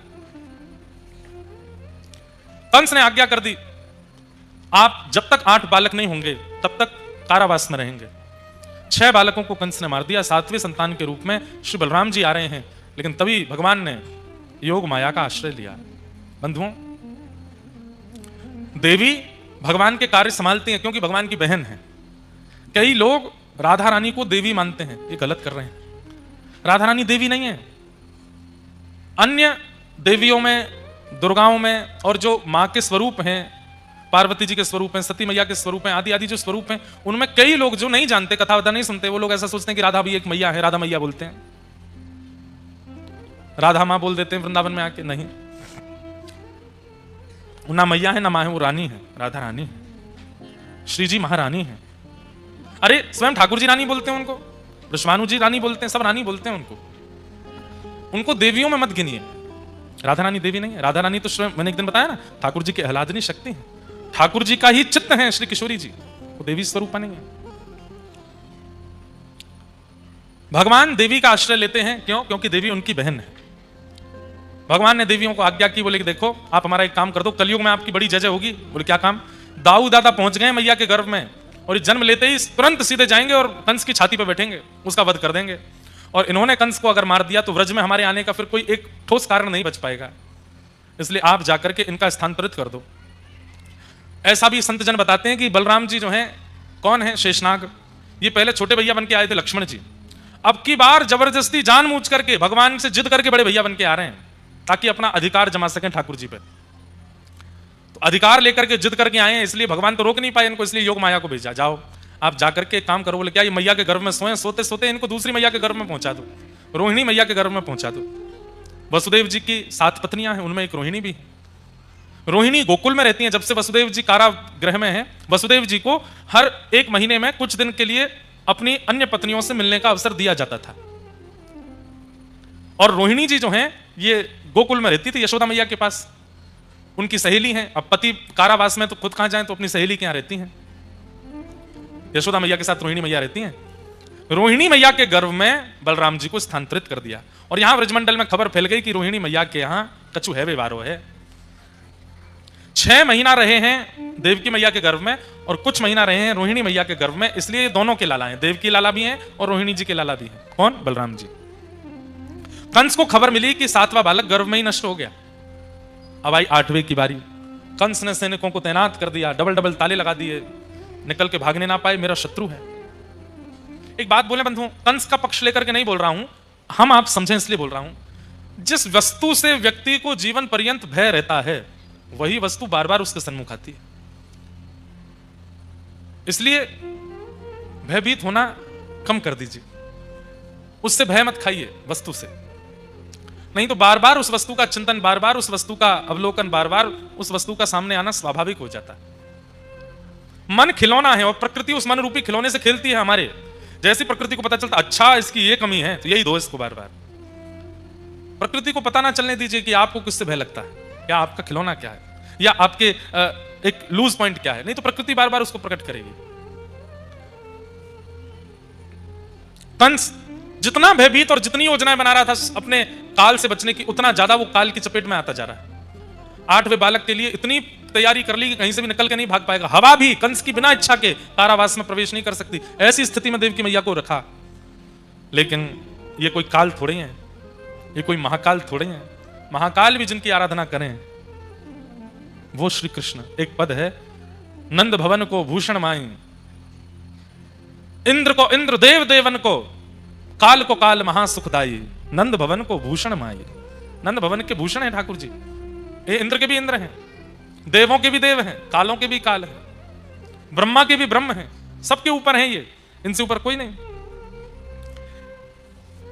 कंस ने आज्ञा कर दी, आप जब तक 8 बालक नहीं होंगे तब तक कारावास में रहेंगे। 6 बालकों को कंस ने मार दिया। 7वें संतान के रूप में श्री बलराम जी आ रहे हैं, लेकिन तभी भगवान ने योग माया का आश्रय लिया। बंधुओं, देवी भगवान के कार्य संभालती हैं क्योंकि भगवान की बहन है। कई लोग राधा रानी को देवी मानते हैं, ये गलत कर रहे हैं। राधा रानी देवी नहीं है। अन्य देवियों में, दुर्गाओं में, और जो मां के स्वरूप हैं, पार्वती जी के स्वरूप हैं, सती मैया के स्वरूप हैं, आदि आदि जो स्वरूप हैं, उनमें कई लोग जो नहीं जानते, कथा वथा नहीं सुनते, वो लोग ऐसा सोचते हैं कि राधा भी एक मैया है, राधा मैया बोलते हैं, राधा मां बोल देते हैं वृंदावन में आके। नहीं, ना मैया है ना मां है, वो रानी है, राधा रानी है, श्री जी महारानी है। अरे स्वयं ठाकुर जी रानी बोलते हैं उनको, वृषभानु जी रानी बोलते हैं, सब रानी बोलते हैं उनको। उनको देवियों में मत गिनिए, राधा रानी देवी नहीं है। राधा रानी तो स्वयं, मैंने एक दिन बताया ना, ठाकुर जी की आह्लादनी शक्ति है, ठाकुर जी का ही चित्त है श्री किशोरी जी, वो देवी स्वरूप नहीं है। भगवान देवी का आश्रय लेते हैं, क्यों? क्योंकि देवी उनकी बहन है। भगवान ने देवियों को आज्ञा की, बोले कि देखो आप हमारा एक काम कर दो, कलयुग में आपकी बड़ी जय होगी। बोले क्या काम? दाऊ दादा पहुंच गए मैया के गर्भ में, और जन्म लेते ही तुरंत सीधे जाएंगे और कंस की छाती पर बैठेंगे, उसका वध कर देंगे। और इन्होंने कंस को अगर मार दिया तो व्रज में हमारे आने का फिर कोई एक ठोस कारण नहीं बच पाएगा, इसलिए आप जाकर के इनका स्थानांतरित कर दो। ऐसा भी संत जन बताते हैं कि बलराम जी जो हैं, कौन है? शेषनाग। ये पहले छोटे भैया बन के आए थे लक्ष्मण जी, अब की बार जबरदस्ती जानबूझ करके भगवान से जिद करके बड़े भैया बन के आ रहे हैं, ताकि अपना अधिकार जमा सकें ठाकुर जी पे। तो अधिकार लेकर के जिद करके आए हैं, इसलिए भगवान तो रोक नहीं पाए इनको, इसलिए योग माया को भेजा, जाओ आप जाकर के काम करो। बोले क्या? ये मैया के गर्भ में सोए, सोते सोते इनको दूसरी मैया के गर्भ में पहुंचा दो, रोहिणी मैया के गर्भ में पहुंचा दो। वसुदेव जी की 7 पत्नियां हैं, उनमें एक रोहिणी भी है। रोहिणी गोकुल में रहती हैं। जब से वसुदेव जी कारागृह में हैं, वसुदेव जी को हर 1 महीने में कुछ दिन के लिए अपनी अन्य पत्नियों से मिलने का अवसर दिया जाता था। और रोहिणी जी जो हैं, ये गोकुल में रहती थी यशोदा मैया के पास, उनकी सहेली हैं। अब पति कारावास में तो खुद कहां जाएं, तो अपनी सहेली के यहां रहती हैं। यशोदा मैया के साथ रोहिणी मैया रहती हैं। रोहिणी मैया के गर्भ में बलराम जी को स्थानांतरित कर दिया, और यहां ब्रजमंडल में खबर फैल गई कि रोहिणी मैया के यहां कछु है, व्यवहारो है। 6 महीना रहे हैं देवकी मैया के गर्भ में, और कुछ महीना रहे हैं रोहिणी मैया के गर्भ में, इसलिए दोनों के लाला हैं, देवकी लाला भी हैं और रोहिणी जी के लाला भी हैं। कौन? बलराम जी। कंस को खबर मिली कि 7वां बालक गर्भ में ही नष्ट हो गया। अब आई 8वें की बारी। कंस ने सैनिकों को तैनात कर दिया, डबल डबल ताले लगा दिए, निकल के भागने ना पाए, मेरा शत्रु है। एक बात बोले बंधुओं, कंस का पक्ष लेकर के नहीं बोल रहा हूं, हम आप समझें इसलिए बोल रहा हूं। जिस वस्तु से व्यक्ति को जीवन पर्यंत भय रहता है, वही वस्तु बार बार उसके सन्मुख आती है। इसलिए भयभीत होना कम कर दीजिए, उससे भय मत खाइए वस्तु से, नहीं तो बार बार उस वस्तु का चिंतन, बार बार उस वस्तु का अवलोकन, बार बार उस वस्तु का सामने आना स्वाभाविक हो जाता है। मन खिलौना है, और प्रकृति उस मन रूपी खिलौने से खेलती है हमारे। जैसे प्रकृति को पता चलता अच्छा इसकी ये कमी है, तो यही दो इसको बार बार। प्रकृति को पता ना चलने दीजिए कि आपको किससे भय लगता है, या आपका खिलौना क्या है, या आपके एक लूज पॉइंट क्या है, नहीं तो प्रकृति बार बार उसको प्रकट करेगी। कंस जितना भयभीत और जितनी योजनाएं बना रहा था अपने काल से बचने की, उतना ज्यादा वो काल की चपेट में आता जा रहा है। 8वें बालक के लिए इतनी तैयारी कर ली कि कहीं से भी निकल के नहीं भाग पाएगा। हवा भी कंस की बिना इच्छा के कारावास में प्रवेश नहीं कर सकती। ऐसी स्थिति में देवकी मैया को रखा। लेकिन ये कोई काल थोड़े हैं, ये कोई महाकाल थोड़े हैं। महाकाल भी जिनकी आराधना करें वो श्री कृष्ण। एक पद है, नंद भवन को भूषण माई, इंद्र को इंद्र, देव देवन को काल को काल महासुखदाई, नंद भवन को भूषण माई। नंद भवन के भूषण है ठाकुर जी, ये इंद्र के भी इंद्र हैं, देवों के भी देव हैं, कालों के भी काल हैं, ब्रह्मा के भी ब्रह्म हैं, सबके ऊपर हैं ये, इनसे ऊपर कोई नहीं।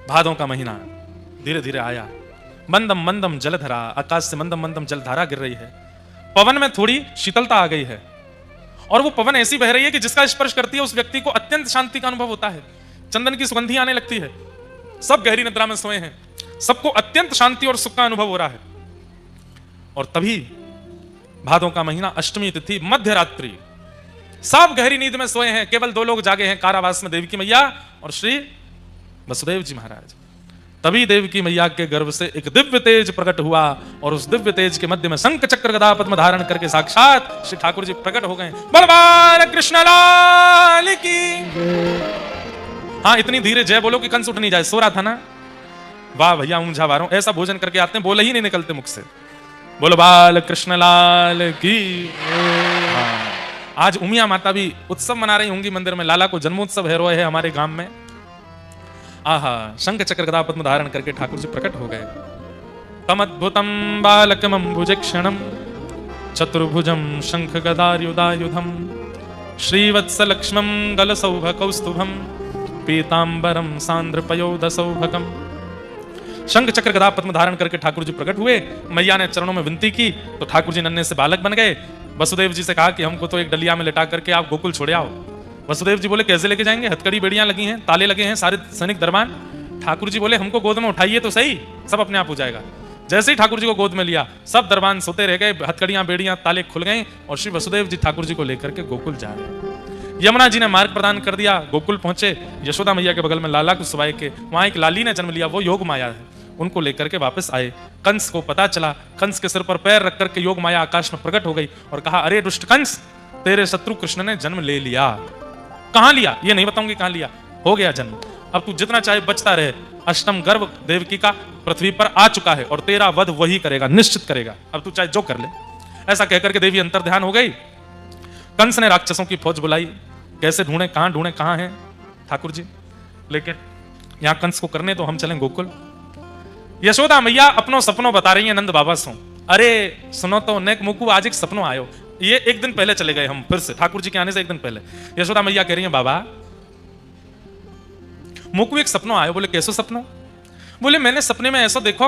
भादों का महीना धीरे धीरे आया, मंदम मंदम जलधरा, आकाश से मंदम मंदम जलधारा गिर रही है, पवन में थोड़ी शीतलता आ गई है, और वो पवन ऐसी बह रही है कि जिसका स्पर्श करती है उस व्यक्ति को अत्यंत शांति का अनुभव होता है। चंदन की सुगंधी आने लगती है, सब गहरी निद्रा में सोए हैं, सबको अत्यंत शांति और सुख का अनुभव हो रहा है। और तभी भादों का महीना, अष्टमी तिथि, मध्य रात्रि, सब गहरी नींद में सोए हैं, केवल दो लोग जागे हैं कारावास में, देवकी मैया और श्री वसुदेव जी महाराज। तभी देवकी मैया के गर्भ से एक दिव्य तेज प्रकट हुआ, और उस दिव्य तेज के मध्य में शंख चक्र गदा पद्म धारण करके साक्षात श्री ठाकुर जी प्रकट हो गए। बलवान कृष्ण लाल की। हाँ, इतनी धीरे जय बोलो कि कंस उठ नहीं जाए, सो रहा था ना। वाह भैया, ऊंझा वारों, ऐसा भोजन करके आते हैं, बोले ही नहीं निकलते मुख से। बोलो बाल कृष्ण लाल की। हाँ, आज उमिया माता भी उत्सव मना रही होंगी मंदिर में, लाला को जन्मोत्सव है, रोए है हमारे गांव में। आहा, शंख चक्र गदा पद्म धारण करके ठाकुर जी प्रकट हो गए। तमद्भुतम बालकमंबुजक्षणम चतुर्भुजम शंख गदायुधायुधम श्रीवत्सलक्ष्मम गलसौभकौस्तुभम पीतांबरम सांद्रपयोदसौभकम। शंख चक्र गदा पद्म धारण करके ठाकुर जी प्रकट हुए। मैया ने चरणों में विनती की तो ठाकुर जी नन्हे से बालक बन गए। वसुदेव जी से कहा कि हमको तो एक डलिया में लिटा करके आप गोकुल छोड़े आओ। वसुदेव जी बोले कैसे लेके जाएंगे, हथकड़ी बेड़ियां लगी हैं, ताले लगे हैं, सारे सैनिक दरबान। ठाकुर जी बोले हमको गोद में उठाइए तो सही, सब अपने आप हो जाएगा। जैसे ही ठाकुर जी को गोद में लिया, सब दरबान सोते रह गए, हथकड़ियां बेड़ियां ताले खुल गए, और श्री वसुदेव जी ठाकुर जी को लेकर के गोकुल जा रहे। यमुना जी ने मार्ग प्रदान कर दिया, गोकुल पहुंचे। यशोदा मैया के बगल में लाला को सुबाई के, वहां एक लाली ने जन्म लिया, वो योग माया है, उनको लेकर के वापस आए। कंस को पता चला, कंस के सिर पर पैर रख करके योग माया आकाश में प्रकट हो गई और कहा, अरे दुष्ट कंस, तेरे शत्रु कृष्ण ने जन्म ले लिया। कहां लिया ये नहीं बताऊंगी, कहां लिया, हो गया जन्म। अब तू जितना चाहे बचता रहे, अष्टम गर्भ देवकी का पृथ्वी पर आ चुका है और तेरा वध वही करेगा, निश्चित करेगा, अब तू चाहे जो कर ले। ऐसा कहकर के देवी अंतर्ध्यान हो गई। कंस ने राक्षसों की फौज बुलाई, कैसे ढूंढे, कहां है ठाकुर जी, लेकिन यहां कंस को करने तो हम चलें गोकुल। यशोदा मैया अपनों सपनों बता रही है नंद बाबा सो। अरे सुनो तो नेक मुकु, आज एक सपनों आयो। ये एक दिन पहले चले गए हम, फिर से ठाकुर जी के आने से एक दिन पहले यशोदा मैया कह रही है, बाबा मुकु एक सपनों आयो। बोले कैसो सपनों? बोले मैंने सपने में ऐसा देखो,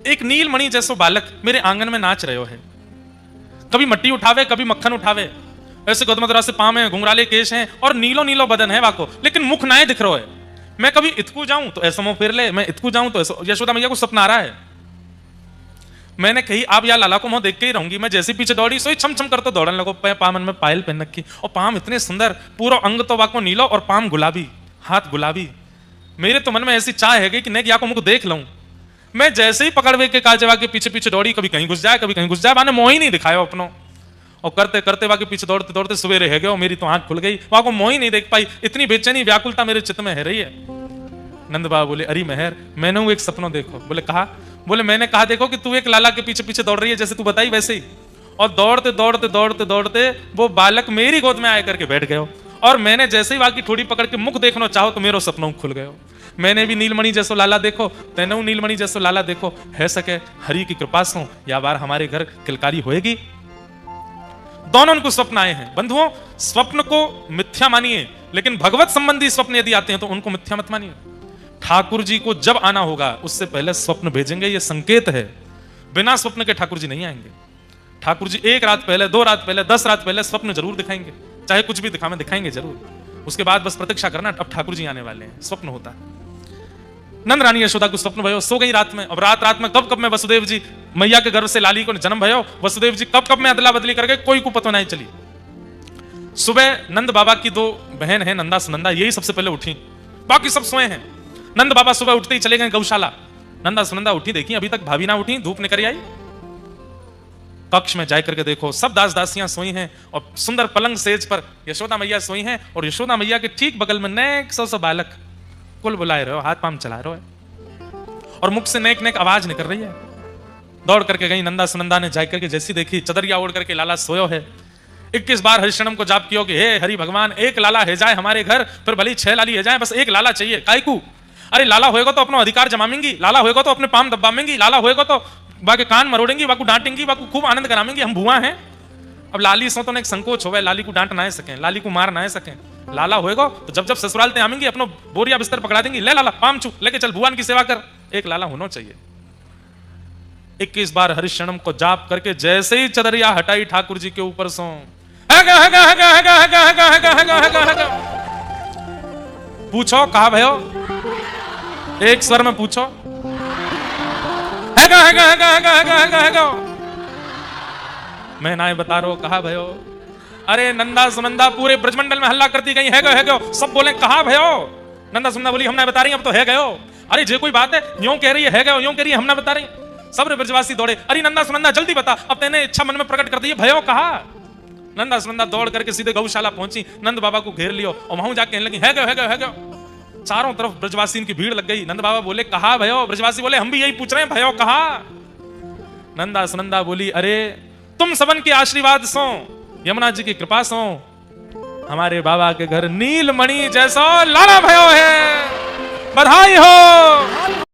एक नीलमणि जैसो बालक मेरे आंगन में नाच रहे है, कभी मट्टी उठावे कभी मक्खन उठावे, ऐसे गदमदरा से पांव है, घुंघराले केश हैं और नीलो नीलो बदन है वाको, लेकिन मुख नाए दिख रहा है। मैं कभी इतकू जाऊं तो ऐसा मुंह फेर ले, मैं इतकू जाऊं तो ऐसा। यशोदा मैया को सपना आ रहा है। मैंने कही आप या लाला को मुंह देख के ही रहूंगी। मैं जैसे पीछे दौड़ी सोई छम छम करते दौड़ने लगो, पामन में पायल पहन रखी और पाम इतने सुंदर, पूरा अंग तो वाको नीलो और पाम गुलाबी, हाथ गुलाबी। मेरे तो मन में ऐसी चाह है कि नेक या को मुझको देख लूं। मैं जैसे ही पकड़वे के काजवा के पीछे पीछे दौड़ी, कभी कहीं घुस जाए कभी कहीं घुस जाए, माने मोह ही नहीं दिखाया अपनो। और करते करते वहां के पीछे दौड़ते दौड़ते सवेरे है गए और मेरी तो आंख खुल गई, वहां को मोह ही नहीं देख पाई। इतनी बेचैनी व्याकुलता मेरे चित्त में है रही है। नंद बाबा बोले, अरे मेहर, मैंने वो एक सपनों देखो। बोले कहा? बोले मैंने कहा देखो कि तू एक लाला के पीछे पीछे दौड़ रही है, जैसे तू बताई वैसे ही, और दौड़ते दौड़ते दौड़ते दौड़ते वो बालक मेरी गोद में आए करके बैठ गए, और मैंने जैसे ही वाकी ठोड़ी पकड़ के मुख देखना चाहो तो मेरे सपनों खुल गए। मैंने भी नीलमणि जैसो लाला देखो, तेने नीलमणि जैसो लाला देखो, है सके हरि की कृपा से या बार हमारे घर किलकारी होएगी। दोनों उनको स्वप्न आए हैं। बंधुओं, स्वप्न को मिथ्या मानिए, लेकिन भगवत संबंधी स्वप्न यदि आते हैं तो उनको मिथ्या मत मानिए। ठाकुर जी को जब आना होगा उससे पहले स्वप्न भेजेंगे, ये संकेत है। बिना स्वप्न के ठाकुर जी नहीं आएंगे। ठाकुर जी 1 रात पहले, 2 रात पहले, 10 रात पहले स्वप्न जरूर दिखाएंगे, चाहे कुछ भी दिखाएंगे जरूर। उसके बाद बस प्रतीक्षा करना, अब ठाकुर जी आने वाले हैं, स्वप्न होता है। नंद रानी यशोदा को स्वप्न भयो, सो गई रात में। अब रात में कब में वसुदेव जी मैया के गर्भ से लाली को जन्म भयो, वसुदेव जी कब में अदला बदली करके कोई को पता नहीं चली। सुबह नंद बाबा की 2 बहन है, नंदा सुनंदा, यही सबसे पहले उठी, बाकी सब सोए हैं। नंद बाबा सुबह उठते ही चले गए गौशाला। नंदा सुनंदा उठी, देखी अभी तक भाभी ना उठी, धूप निकल आई। कक्ष में जाकर के देखो सब दास दासियां सोई हैं और सुंदर पलंग सेज पर यशोदा मैया सोई हैं, और यशोदा मैया के ठीक बगल में नेक सौ बालक कुल बुलाए रहे हो, हाथ पांव चला रहे हो, और मुख से नेक नेक आवाज निकल रही है। दौड़ करके गई नंदा सुनंदा ने, जाकर के जैसी देखी चदरिया ओढ़ करके लाला सोयो है, 21 बार हरिशरणम को जाप कियो कि हे हरि भगवान, एक लाला है जाए हमारे घर, फिर भले 6 लाली है जाए, बस एक लाला चाहिए। कायकू? अरे लाला होएगा तो अपना अधिकार जमाएंगी, लाला होएगा तो अपने पाम दबाएंगी, लाला होएगा तो बाकी कान मरोड़ेंगी, बाकू डांटेंगी, बाकू खूब आनंद कराएंगी, हम भुआ हैं। अब लाली सो तो एक संकोच होवे, लाली को डांट ना सकें, लाली को मार ना सकें। लाला होएगा तो जब जब ससुराल ते आवेंगी अपनो बोरिया बिस्तर पकड़ा देंगी, ले लाला पाम छू लेके चल भगवान की सेवा कर। एक लाला होना चाहिए। 21 बार हरिशरणम को जाप करके जैसे ही चदरिया हटाई ठाकुर जी के ऊपर सो, पूछो कहा भयो, एक स्वर में पूछो, मैं ना बता रहा हूं कहा भयो। अरे नंदा सुनंदा पूरे ब्रजमंडल में हल्ला करती गई, है गयो, सब बोले कहा भयो। नंदा सुनंदा बोली हम ना बता रही, अब तो है गयो। अरे जे कोई बात है, यूं कह रही है गयो, यूं कह रही है हम ना बता रही। सब ब्रजवासी दौड़े, अरे नंदा सुनंदा जल्दी बता, अब तेने इच्छा मन में प्रकट कर दी, भयो कहा। नंदा सुनंदा दौड़ करके सीधे गौशाला पहुंची, नंद बाबा को घेर लियो और वहां जाके कहने लगी है गयो, है गयो, है गयो। चारों तरफ ब्रजवासी की भीड़ लग गई। नंद बाबा बोले कहा भयो, ब्रजवासी बोले हम भी यही पूछ रहे हैं, भयो कहा। नंदा सुनंदा बोली अरे तुम सबन के आशीर्वाद सो, यमुना जी की कृपा सो, हमारे बाबा के घर नीलमणि जैसा लाला भयो है, बधाई हो।